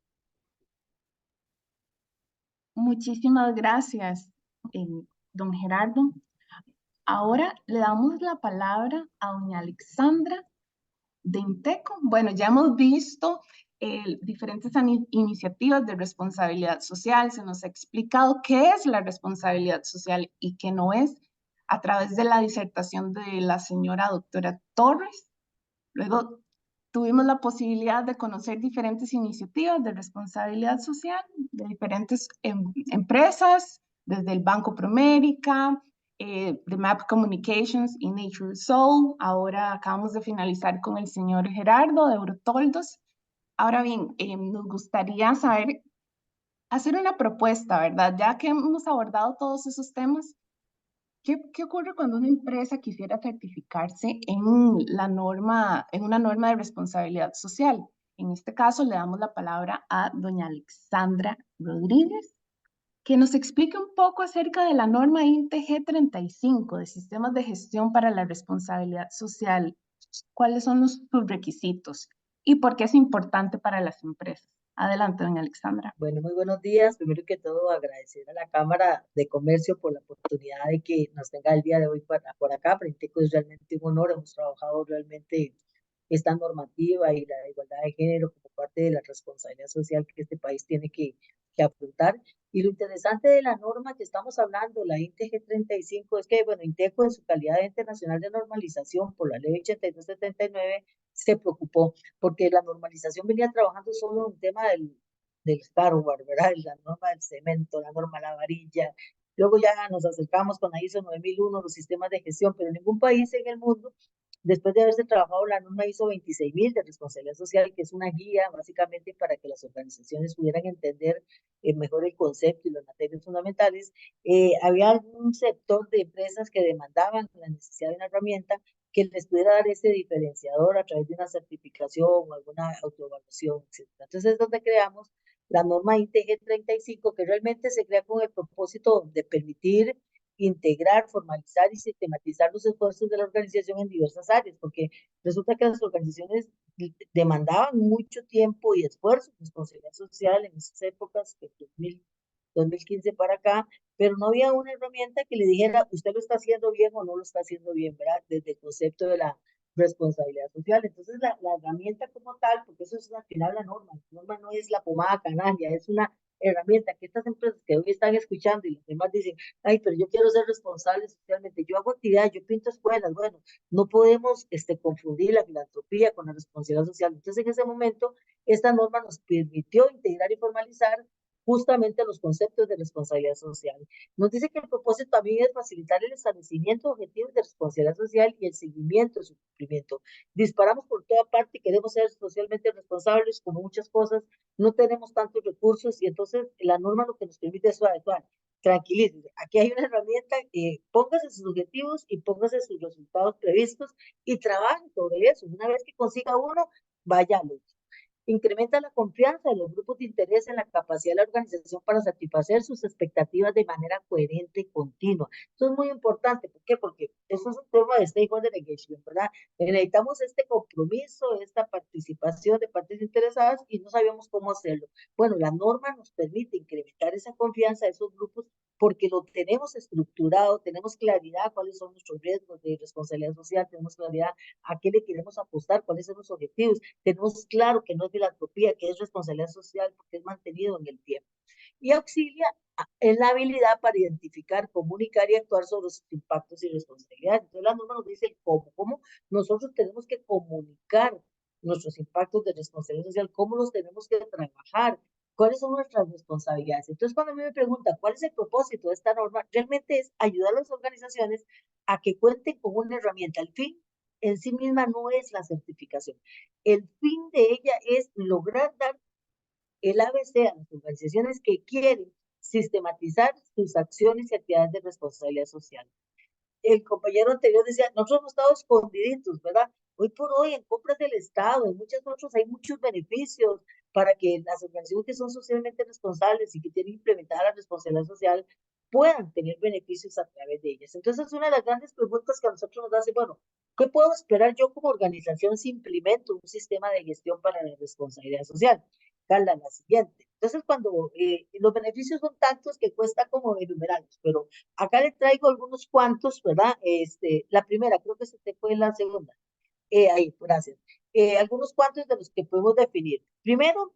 Muchísimas gracias, don Gerardo. Ahora le damos la palabra a doña Alexandra de Inteco. Bueno, ya hemos visto diferentes iniciativas de responsabilidad social. Se nos ha explicado qué es la responsabilidad social y qué no es a través de la disertación de la señora doctora Torres. Luego tuvimos la posibilidad de conocer diferentes iniciativas de responsabilidad social de diferentes empresas, desde el Banco Promérica, The Map Communications y Nature Soul. Ahora acabamos de finalizar con el señor Gerardo de Eurotoldos. Ahora bien, nos gustaría hacer una propuesta, ¿verdad? Ya que hemos abordado todos esos temas, ¿qué ocurre cuando una empresa quisiera certificarse en una norma de responsabilidad social? En este caso, le damos la palabra a doña Alexandra Rodríguez, que nos explique un poco acerca de la norma INTG 35 de Sistemas de Gestión para la Responsabilidad Social. ¿Cuáles son sus requisitos y por qué es importante para las empresas? Adelante, doña Alexandra. Bueno, muy buenos días. Primero que todo, agradecer a la Cámara de Comercio por la oportunidad de que nos tenga el día de hoy por acá. Para Inteco es realmente un honor. Hemos trabajado realmente esta normativa y la igualdad de género como parte de la responsabilidad social que este país tiene que afrontar. Y lo interesante de la norma que estamos hablando, la INTG 35, es que, bueno, Inteco en su calidad de ente nacional de normalización por la ley 8279 se preocupó porque la normalización venía trabajando solo en un tema del hardware, ¿verdad? La norma del cemento, la norma de la varilla. Luego ya nos acercamos con la ISO 9001, los sistemas de gestión, pero ningún país en el mundo, después de haberse trabajado la norma ISO 26000 de responsabilidad social, que es una guía básicamente para que las organizaciones pudieran entender mejor el concepto y las materias fundamentales, había algún sector de empresas que demandaban la necesidad de una herramienta que les pudiera dar ese diferenciador a través de una certificación o alguna autoevaluación, etc. Entonces es donde creamos la norma INTG 35, que realmente se crea con el propósito de permitir integrar, formalizar y sistematizar los esfuerzos de la organización en diversas áreas, porque resulta que las organizaciones demandaban mucho tiempo y esfuerzo, responsabilidad social en esas épocas, que 2015 para acá, pero no había una herramienta que le dijera, usted lo está haciendo bien o no lo está haciendo bien, ¿verdad? Desde el concepto de la responsabilidad social. Entonces, la herramienta como tal, porque eso es al final la norma no es la pomada canaria, es una herramienta que estas empresas que hoy están escuchando y los demás dicen, ay, pero yo quiero ser responsable socialmente, yo hago actividades, yo pinto escuelas. Bueno, no podemos confundir la filantropía con la responsabilidad social. Entonces, en ese momento, esta norma nos permitió integrar y formalizar justamente los conceptos de responsabilidad social. Nos dice que el propósito también es facilitar el establecimiento de objetivos de responsabilidad social y el seguimiento de su cumplimiento. Disparamos por toda parte y queremos ser socialmente responsables, como muchas cosas, no tenemos tantos recursos y entonces la norma lo que nos permite es adecuar. Tranquilícese, aquí hay una herramienta, póngase sus objetivos y póngase sus resultados previstos y trabaje sobre eso. Una vez que consiga uno, vaya al otro. Incrementa la confianza de los grupos de interés en la capacidad de la organización para satisfacer sus expectativas de manera coherente y continua. Esto es muy importante. ¿Por qué? Porque eso es un tema de stakeholder engagement, ¿verdad? Necesitamos este compromiso, esta participación de partes interesadas y no sabíamos cómo hacerlo. Bueno, la norma nos permite incrementar esa confianza de esos grupos porque lo tenemos estructurado, tenemos claridad cuáles son nuestros riesgos de responsabilidad social, tenemos claridad a qué le queremos apostar, cuáles son los objetivos, tenemos claro que no es filantropía, que es responsabilidad social porque es mantenido en el tiempo. Y auxilia en la habilidad para identificar, comunicar y actuar sobre sus impactos y responsabilidades. Entonces la norma nos dice el cómo nosotros tenemos que comunicar nuestros impactos de responsabilidad social, cómo los tenemos que trabajar, cuáles son nuestras responsabilidades. Entonces cuando a mí me preguntan cuál es el propósito de esta norma, realmente es ayudar a las organizaciones a que cuenten con una herramienta. El fin en sí misma no es la certificación. El fin de ella es lograr dar el ABC a las organizaciones que quieren sistematizar sus acciones y actividades de responsabilidad social. El compañero anterior decía, nosotros hemos estado escondiditos, ¿verdad? Hoy por hoy en compras del Estado, en muchos otros hay muchos beneficios para que las organizaciones que son socialmente responsables y que tienen implementada la responsabilidad social puedan tener beneficios a través de ellas. Entonces, una de las grandes preguntas que a nosotros nos hace, bueno, ¿qué puedo esperar yo como organización si implemento un sistema de gestión para la responsabilidad social? Carla, la siguiente. Entonces, cuando los beneficios son tantos que cuesta como enumerarlos, pero acá le traigo algunos cuantos, ¿verdad? La primera, creo que se te fue la segunda. Ahí, gracias. Algunos cuantos de los que podemos definir. Primero,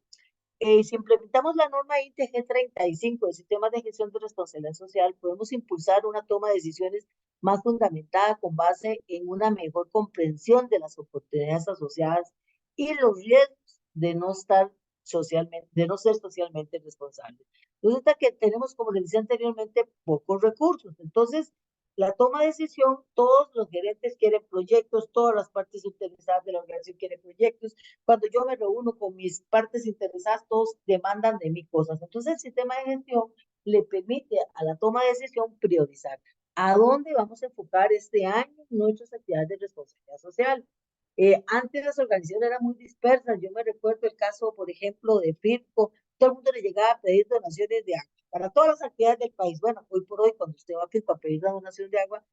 si implementamos la norma INTG 35 de sistemas de gestión de responsabilidad social, podemos impulsar una toma de decisiones más fundamentada con base en una mejor comprensión de las oportunidades asociadas y los riesgos de no estar socialmente, de no ser socialmente responsables. Resulta que tenemos, como les decía anteriormente, pocos recursos. Entonces, la toma de decisión, todos los gerentes quieren proyectos, todas las partes interesadas de la organización quieren proyectos. Cuando yo me reúno con mis partes interesadas, todos demandan de mí cosas. Entonces, el sistema de gestión le permite a la toma de decisión priorizar a dónde vamos a enfocar este año nuestras actividades de responsabilidad social. Antes las organizaciones eran muy dispersas. Yo me recuerdo el caso, por ejemplo, de FIRCO. Todo el mundo le llegaba a pedir donaciones de agua para todas las actividades del país. Bueno, hoy por hoy, cuando usted va a FIRCO a pedir la donación de agua,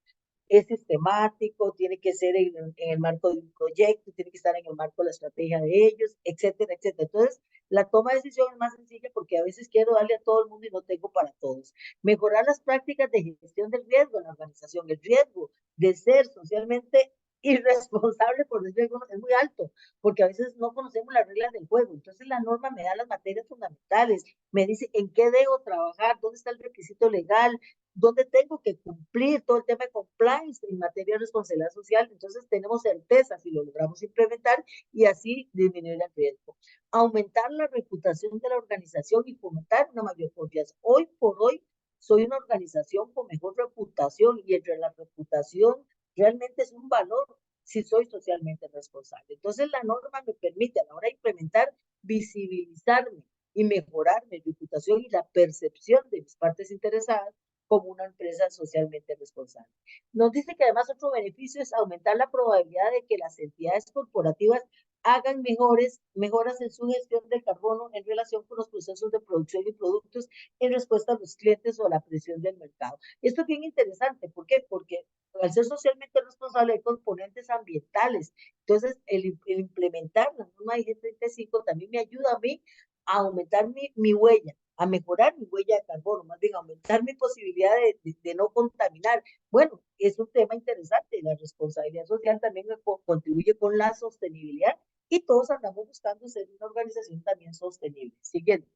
es sistemático, tiene que ser en el marco de un proyecto, tiene que estar en el marco de la estrategia de ellos, etcétera, etcétera. Entonces, la toma de decisión es más sencilla porque a veces quiero darle a todo el mundo y no tengo para todos. Mejorar las prácticas de gestión del riesgo en la organización. El riesgo de ser socialmente irresponsable, por decirlo, es muy alto, porque a veces no conocemos las reglas del juego. Entonces la norma me da las materias fundamentales, me dice en qué debo trabajar, dónde está el requisito legal, dónde tengo que cumplir, todo el tema de compliance en materia de responsabilidad social. Entonces tenemos certeza si lo logramos implementar y así disminuir el riesgo. Aumentar la reputación de la organización y fomentar una mayor confianza. Hoy por hoy soy una organización con mejor reputación y entre la reputación realmente es un valor si soy socialmente responsable. Entonces la norma me permite a la hora de implementar visibilizarme y mejorar mi reputación y la percepción de mis partes interesadas como una empresa socialmente responsable. Nos dice que además otro beneficio es aumentar la probabilidad de que las entidades corporativas hagan mejoras en su gestión del carbono en relación con los procesos de producción y productos en respuesta a los clientes o a la presión del mercado. Esto es bien interesante. ¿Por qué? Porque al ser socialmente responsable hay componentes ambientales. Entonces, el implementar la norma IG 35 también me ayuda a mí a aumentar mi huella, a mejorar mi huella de carbono, más bien aumentar mi posibilidad de no contaminar. Bueno, es un tema interesante. La responsabilidad social también contribuye con la sostenibilidad y todos andamos buscando ser una organización también sostenible. Siguiente.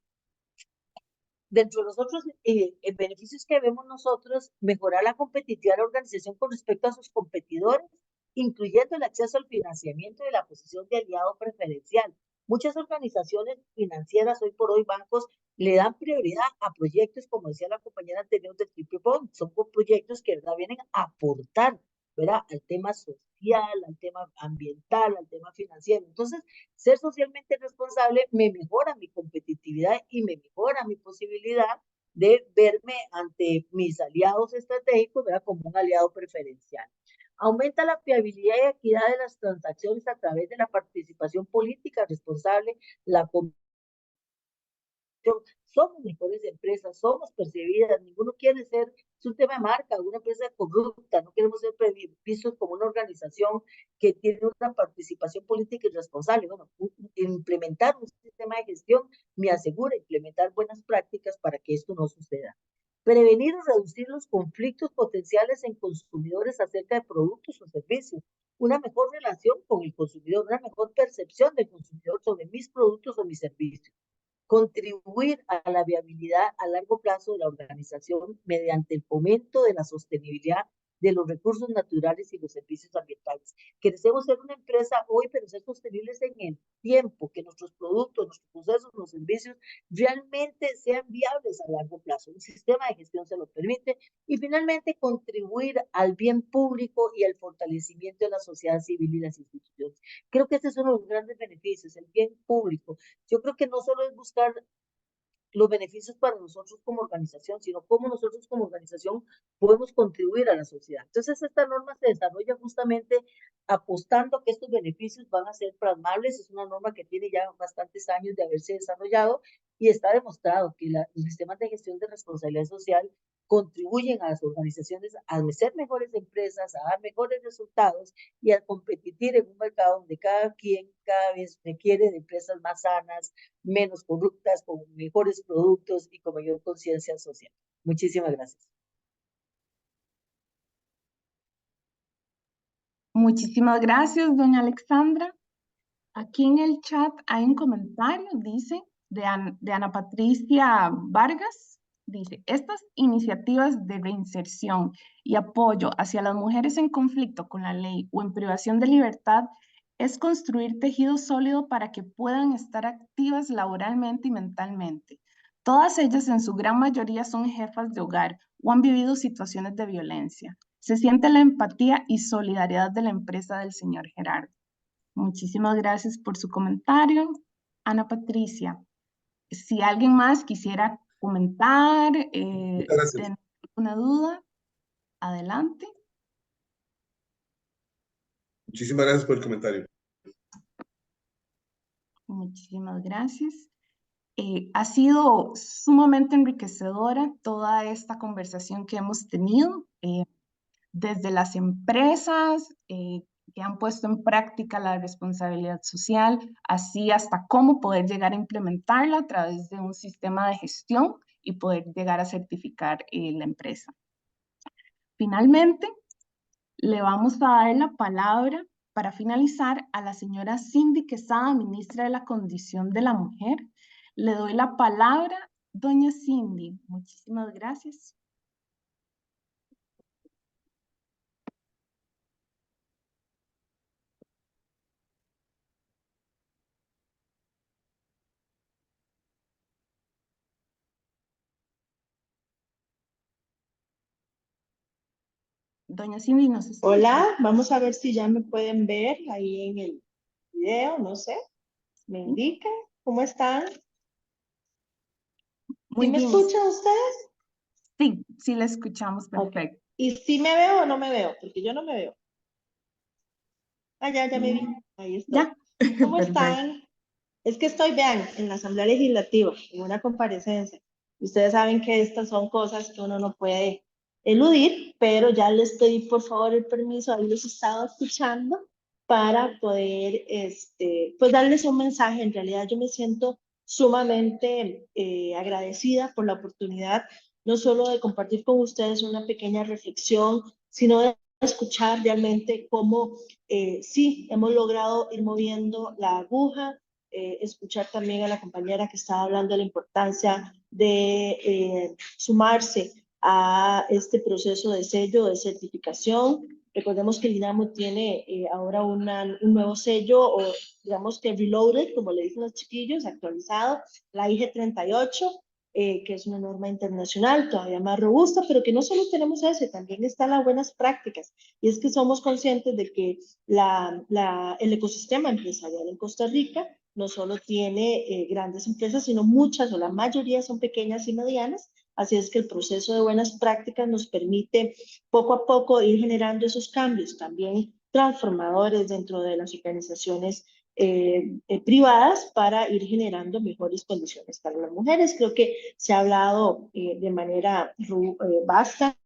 Dentro de los otros beneficios que vemos nosotros, mejorar la competitividad de la organización con respecto a sus competidores, incluyendo el acceso al financiamiento y la posición de aliado preferencial. Muchas organizaciones financieras, hoy por hoy bancos, le dan prioridad a proyectos, como decía la compañera anterior del Triple Bond, son proyectos que, ¿verdad?, vienen a aportar, ¿verdad?, al tema social, al tema ambiental, al tema financiero. Entonces, ser socialmente responsable me mejora mi competitividad y me mejora mi posibilidad de verme ante mis aliados estratégicos, ¿verdad?, como un aliado preferencial. Aumenta la fiabilidad y equidad de las transacciones a través de la participación política responsable, la somos mejores empresas, somos percibidas, ninguno quiere ser, es un tema de marca, una empresa corrupta, no queremos ser vistos como una organización que tiene una participación política irresponsable. Bueno, implementar un sistema de gestión me asegura implementar buenas prácticas para que esto no suceda. Prevenir o reducir los conflictos potenciales en consumidores acerca de productos o servicios. Una mejor relación con el consumidor, una mejor percepción del consumidor sobre mis productos o mis servicios. Contribuir a la viabilidad a largo plazo de la organización mediante el fomento de la sostenibilidad de los recursos naturales y los servicios ambientales. Queremos ser una empresa hoy, pero ser sostenibles en el tiempo, que nuestros productos, nuestros procesos, los servicios realmente sean viables a largo plazo. Un sistema de gestión se lo permite. Y finalmente, contribuir al bien público y al fortalecimiento de la sociedad civil y las instituciones. Creo que este es uno de los grandes beneficios, el bien público. Yo creo que no solo es buscar los beneficios para nosotros como organización, sino cómo nosotros como organización podemos contribuir a la sociedad. Entonces, esta norma se desarrolla justamente apostando que estos beneficios van a ser plasmables. Es una norma que tiene ya bastantes años de haberse desarrollado y está demostrado que los sistemas de gestión de responsabilidad social contribuyen a las organizaciones a ser mejores empresas, a dar mejores resultados y a competir en un mercado donde cada quien cada vez requiere de empresas más sanas, menos corruptas, con mejores productos y con mayor conciencia social. Muchísimas gracias. Muchísimas gracias, doña Alexandra. Aquí en el chat hay un comentario, dice, de Ana Patricia Vargas. Dice, estas iniciativas de reinserción y apoyo hacia las mujeres en conflicto con la ley o en privación de libertad es construir tejido sólido para que puedan estar activas laboralmente y mentalmente. Todas ellas en su gran mayoría son jefas de hogar o han vivido situaciones de violencia. Se siente la empatía y solidaridad de la empresa del señor Gerardo. Muchísimas gracias por su comentario. Ana Patricia, si alguien más quisiera comentar, tener alguna duda, adelante. Muchísimas gracias por el comentario. Muchísimas gracias. Ha sido sumamente enriquecedora toda esta conversación que hemos tenido, desde las empresas que han puesto en práctica la responsabilidad social, así hasta cómo poder llegar a implementarla a través de un sistema de gestión y poder llegar a certificar la empresa. Finalmente, le vamos a dar la palabra para finalizar a la señora Cindy Quesada, ministra de la Condición de la Mujer. Le doy la palabra, doña Cindy. Muchísimas gracias. Doña Cindy, ¿nos escucha? Hola, vamos a ver si ya me pueden ver ahí en el video, no sé, me indican, ¿cómo están? Muy ¿Sí me bien. escuchan ustedes? Sí, sí la escuchamos perfecto. Okay. ¿Y si me veo o no me veo? Porque yo no me veo. Ah, ya me vi, ahí estoy. Ya. ¿Cómo están? Es que estoy, vean, en la Asamblea Legislativa, en una comparecencia. Ustedes saben que estas son cosas que uno no puede eludir, pero ya les pedí por favor el permiso, ahí los estaba escuchando, para poder pues darles un mensaje. En realidad yo me siento sumamente agradecida por la oportunidad, no solo de compartir con ustedes una pequeña reflexión, sino de escuchar realmente cómo sí hemos logrado ir moviendo la aguja, escuchar también a la compañera que estaba hablando de la importancia de sumarse a este proceso de sello, de certificación. Recordemos que el INAMO tiene ahora un nuevo sello, o digamos que reloaded, como le dicen los chiquillos, actualizado, la IG 38, que es una norma internacional todavía más robusta, pero que no solo tenemos eso, también están las buenas prácticas, y es que somos conscientes de que el ecosistema empresarial en Costa Rica no solo tiene grandes empresas, sino muchas o la mayoría son pequeñas y medianas, así es que el proceso de buenas prácticas nos permite poco a poco ir generando esos cambios también transformadores dentro de las organizaciones privadas para ir generando mejores condiciones para las mujeres. Creo que se ha hablado de manera vasta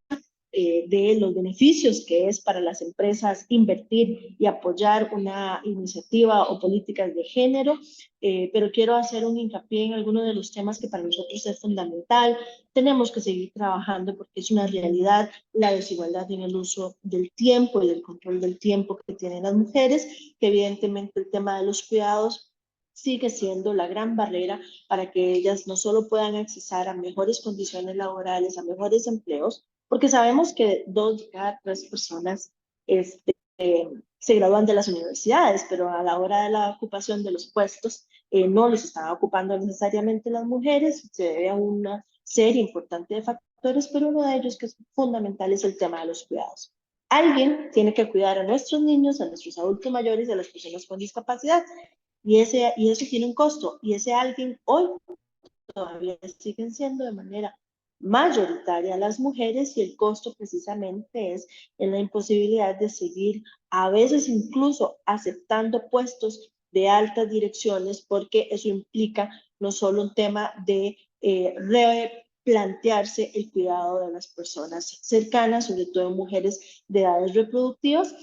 de los beneficios que es para las empresas invertir y apoyar una iniciativa o políticas de género, pero quiero hacer un hincapié en algunos de los temas que para nosotros es fundamental. Tenemos que seguir trabajando porque es una realidad la desigualdad en el uso del tiempo y del control del tiempo que tienen las mujeres, que evidentemente el tema de los cuidados sigue siendo la gran barrera para que ellas no solo puedan accesar a mejores condiciones laborales, a mejores empleos, porque sabemos que 2 de cada 3 personas se gradúan de las universidades, pero a la hora de la ocupación de los puestos no los están ocupando necesariamente las mujeres, se debe a una serie importante de factores, pero uno de ellos que es fundamental es el tema de los cuidados. Alguien tiene que cuidar a nuestros niños, a nuestros adultos mayores y a las personas con discapacidad, y eso tiene un costo, y ese alguien hoy todavía siguen siendo de manera mayoritaria las mujeres, y el costo precisamente es en la imposibilidad de seguir a veces incluso aceptando puestos de altas direcciones, porque eso implica no solo un tema de replantearse el cuidado de las personas cercanas, sobre todo mujeres de edades reproductivas,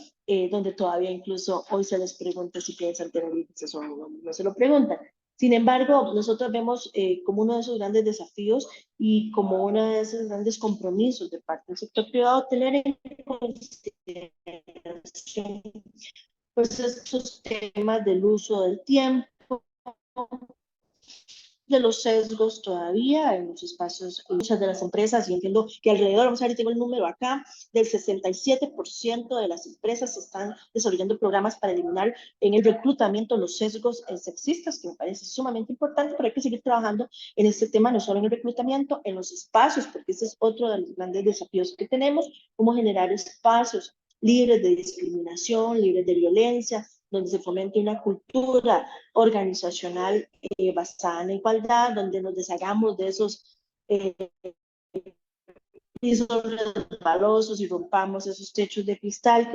donde todavía incluso hoy se les pregunta si piensan tener hijos o no se lo preguntan. Sin embargo, nosotros vemos como uno de esos grandes desafíos y como uno de esos grandes compromisos de parte del sector privado tener en consideración pues estos temas del uso del tiempo, de los sesgos todavía en los espacios, en muchas de las empresas, y entiendo que alrededor, vamos a ver, tengo el número acá, del 67% de las empresas están desarrollando programas para eliminar en el reclutamiento los sesgos sexistas, que me parece sumamente importante, pero hay que seguir trabajando en este tema, no solo en el reclutamiento, en los espacios, porque ese es otro de los grandes desafíos que tenemos, cómo generar espacios libres de discriminación, libres de violencia, donde se fomente una cultura organizacional basada en la igualdad, donde nos deshagamos de esos pisos resbalosos y rompamos esos techos de cristal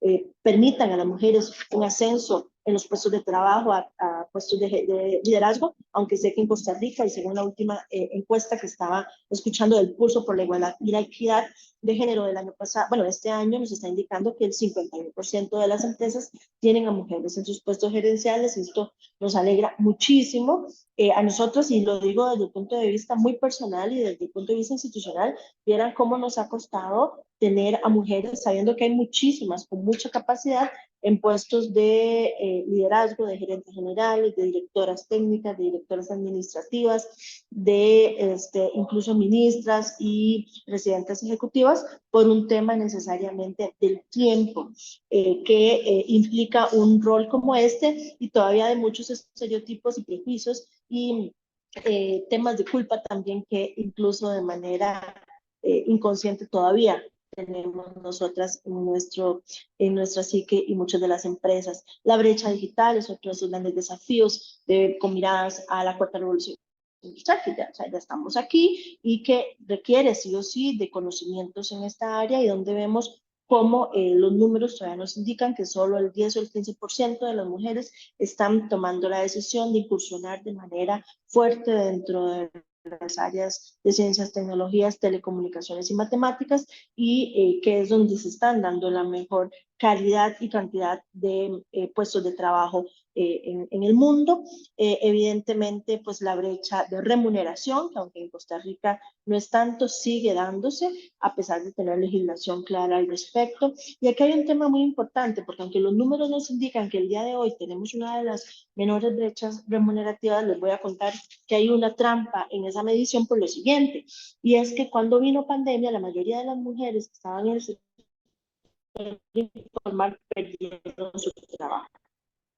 que permitan a las mujeres un ascenso en los puestos de trabajo, a puestos de liderazgo, aunque sé que en Costa Rica, y según la última encuesta que estaba escuchando del Pulso por la Igualdad y la Equidad de Género del año pasado, bueno, este año nos está indicando que el 51% de las empresas tienen a mujeres en sus puestos gerenciales, y esto nos alegra muchísimo a nosotros, y lo digo desde el punto de vista muy personal y desde el punto de vista institucional. Vieran cómo nos ha costado tener a mujeres, sabiendo que hay muchísimas con mucha capacidad en puestos de liderazgo, de gerentes generales, de directoras técnicas, de directoras administrativas, de incluso ministras y presidentas ejecutivas, por un tema necesariamente del tiempo que implica un rol como este, y todavía de muchos estereotipos y prejuicios y temas de culpa también que incluso de manera inconsciente todavía tenemos nosotras en nuestra psique y muchas de las empresas. La brecha digital es otro de esos grandes desafíos con miradas a la cuarta revolución industrial, que ya estamos aquí y que requiere sí o sí de conocimientos en esta área, y donde vemos cómo los números todavía nos indican que solo el 10 o el 15% de las mujeres están tomando la decisión de incursionar de manera fuerte dentro de las áreas de ciencias, tecnologías, telecomunicaciones y matemáticas, y que es donde se están dando la mejor calidad y cantidad de puestos de trabajo en el mundo. Evidentemente, pues la brecha de remuneración, que aunque en Costa Rica no es tanto, sigue dándose, a pesar de tener legislación clara al respecto. Y aquí hay un tema muy importante, porque aunque los números nos indican que el día de hoy tenemos una de las menores brechas remunerativas, les voy a contar que hay una trampa en esa medición por lo siguiente, y es que cuando vino pandemia, la mayoría de las mujeres que estaban en el sector informal perdieron su trabajo.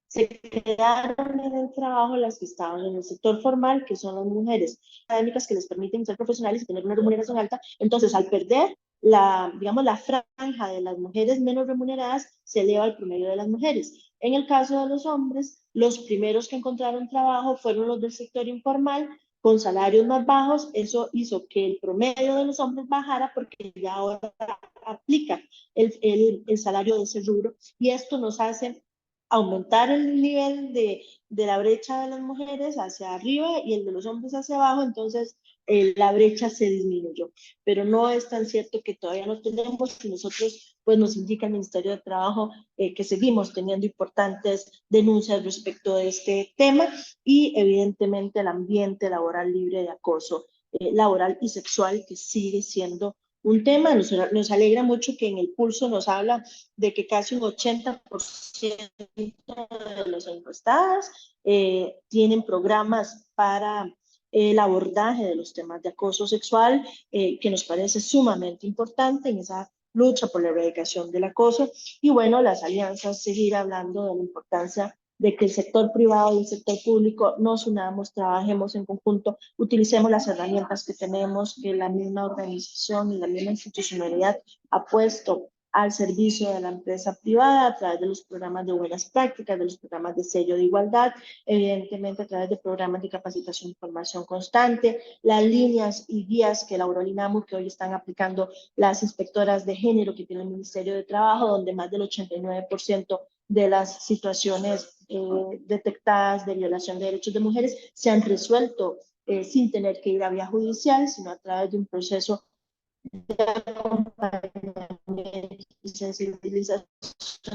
Se quedaron en el trabajo las que estaban en el sector formal, que son las mujeres académicas que les permiten ser profesionales y tener una remuneración alta. Entonces, al perder digamos, la franja de las mujeres menos remuneradas, se eleva el promedio de las mujeres. En el caso de los hombres, los primeros que encontraron trabajo fueron los del sector informal, con salarios más bajos. Eso hizo que el promedio de los hombres bajara porque ya ahora aplica el salario de ese rubro, y esto nos hace aumentar el nivel de la brecha de las mujeres hacia arriba y el de los hombres hacia abajo. Entonces la brecha se disminuyó, pero no es tan cierto que todavía no tenemos, y nosotros pues nos indica el Ministerio de Trabajo que seguimos teniendo importantes denuncias respecto de este tema, y evidentemente el ambiente laboral libre de acoso laboral y sexual, que sigue siendo un tema. Nos alegra mucho que en el pulso nos habla de que casi un 80% de los encuestados tienen programas para el abordaje de los temas de acoso sexual, que nos parece sumamente importante en esa lucha por la erradicación del acoso. Y bueno, las alianzas, seguir hablando de la importancia de que el sector privado y el sector público nos unamos, trabajemos en conjunto, utilicemos las herramientas que tenemos, que la misma organización y la misma institucionalidad ha puesto al servicio de la empresa privada a través de los programas de buenas prácticas, de los programas de sello de igualdad, evidentemente a través de programas de capacitación y formación constante, las líneas y guías que elaboró el INAMU, que hoy están aplicando las inspectoras de género que tiene el Ministerio de Trabajo, donde más del 89% de las situaciones detectadas de violación de derechos de mujeres se han resuelto sin tener que ir a vía judicial, sino a través de un proceso de acompañamiento y sensibilización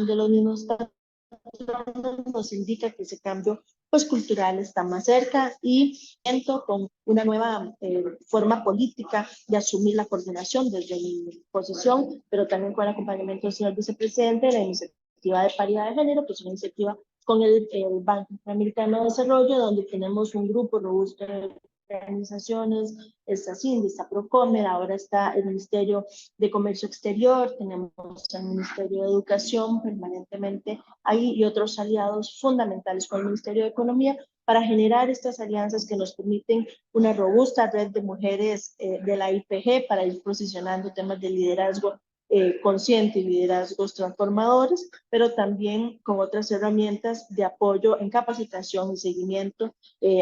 de los mismos patronos. Nos indica que ese cambio pues cultural está más cerca, y con una nueva forma política de asumir la coordinación desde mi posición, pero también con el acompañamiento del señor vicepresidente, la iniciativa de paridad de género, que es una iniciativa con el Banco Interamericano de Desarrollo, donde tenemos un grupo robusto de organizaciones, está CINDI, está Procomer, ahora está el Ministerio de Comercio Exterior, tenemos el Ministerio de Educación permanentemente ahí, y otros aliados fundamentales con el Ministerio de Economía, para generar estas alianzas que nos permiten una robusta red de mujeres de la IPG para ir posicionando temas de liderazgo consciente y liderazgos transformadores, pero también con otras herramientas de apoyo en capacitación y seguimiento,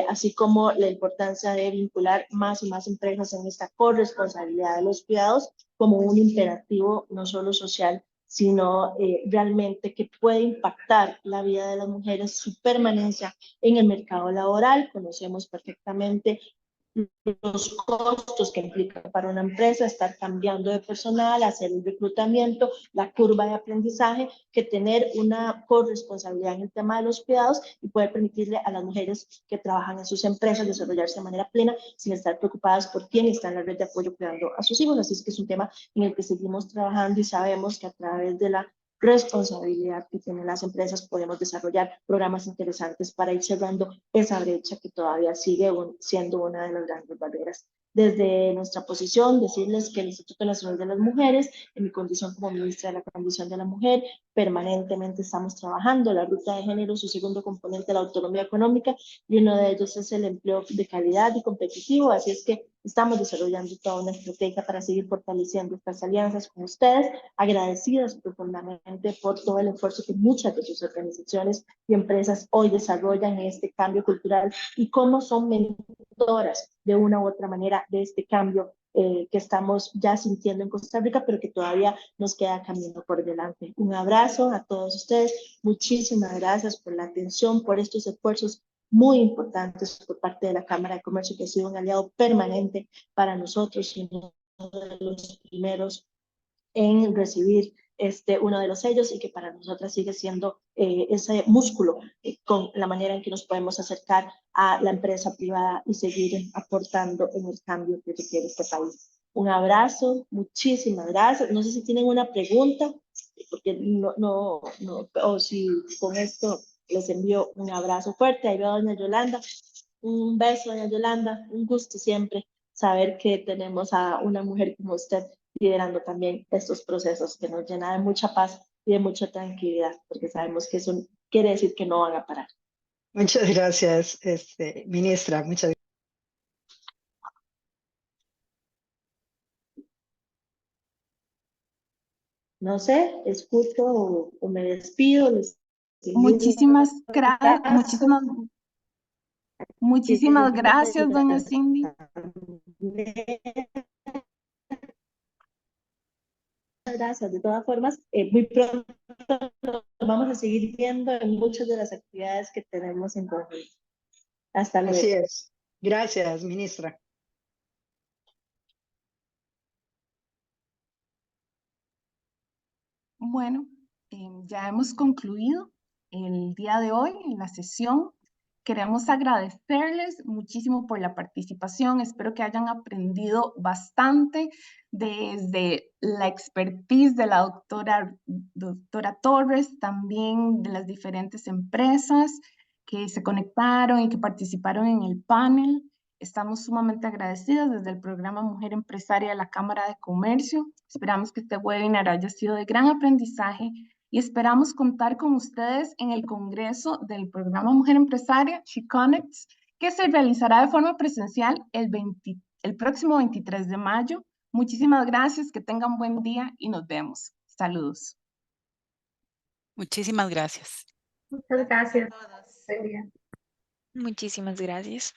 así como la importancia de vincular más y más empresas en esta corresponsabilidad de los cuidados como un imperativo no solo social, sino realmente que puede impactar la vida de las mujeres, su permanencia en el mercado laboral. Conocemos perfectamente los costos que implica para una empresa estar cambiando de personal, hacer el reclutamiento, la curva de aprendizaje, que tener una corresponsabilidad en el tema de los cuidados y poder permitirle a las mujeres que trabajan en sus empresas desarrollarse de manera plena sin estar preocupadas por quién está en la red de apoyo cuidando a sus hijos. Así es que es un tema en el que seguimos trabajando, y sabemos que a través de la responsabilidad que tienen las empresas podemos desarrollar programas interesantes para ir cerrando esa brecha que todavía sigue siendo una de las grandes barreras. Desde nuestra posición, decirles que el Instituto Nacional de las Mujeres, en mi condición como ministra de la Condición de la Mujer, permanentemente estamos trabajando la ruta de género, su segundo componente, la autonomía económica, y uno de ellos es el empleo de calidad y competitivo. Así es que estamos desarrollando toda una estrategia para seguir fortaleciendo estas alianzas con ustedes, agradecidas profundamente por todo el esfuerzo que muchas de sus organizaciones y empresas hoy desarrollan en este cambio cultural, y cómo son mentoras de una u otra manera de este cambio que estamos ya sintiendo en Costa Rica, pero que todavía nos queda camino por delante. Un abrazo a todos ustedes, muchísimas gracias por la atención, por estos esfuerzos muy importantes por parte de la Cámara de Comercio, que ha sido un aliado permanente para nosotros y uno de los primeros en recibir uno de los sellos, y que para nosotras sigue siendo ese músculo con la manera en que nos podemos acercar a la empresa privada y seguir aportando en el cambio que requiere este país. Un abrazo, muchísimas gracias. No sé si tienen una pregunta, porque o si con esto les envío un abrazo fuerte. Ahí veo a doña Yolanda. Un beso, doña Yolanda. Un gusto siempre saber que tenemos a una mujer como usted liderando también estos procesos, que nos llena de mucha paz y de mucha tranquilidad, porque sabemos que es un quiere decir que no van a parar. Muchas gracias, ministra. Muchas gracias. No sé, escucho o me despido. Muchísimas gracias, doña Cindy. Muchas gracias. De todas formas, muy pronto nos vamos a seguir viendo en muchas de las actividades que tenemos en conjunto. Hasta luego. Así es. Gracias, ministra. Bueno, ya hemos concluido el día de hoy en la sesión. Queremos agradecerles muchísimo por la participación. Espero que hayan aprendido bastante desde la expertise de la doctora Torres, también de las diferentes empresas que se conectaron y que participaron en el panel. Estamos sumamente agradecidos desde el programa Mujer Empresaria de la Cámara de Comercio. Esperamos que este webinar haya sido de gran aprendizaje y esperamos contar con ustedes en el Congreso del programa Mujer Empresaria, She Connects, que se realizará de forma presencial el próximo 23 de mayo. Muchísimas gracias, que tengan buen día y nos vemos. Saludos. Muchísimas gracias. Muchas gracias. A todas. Buen día. Muchísimas gracias.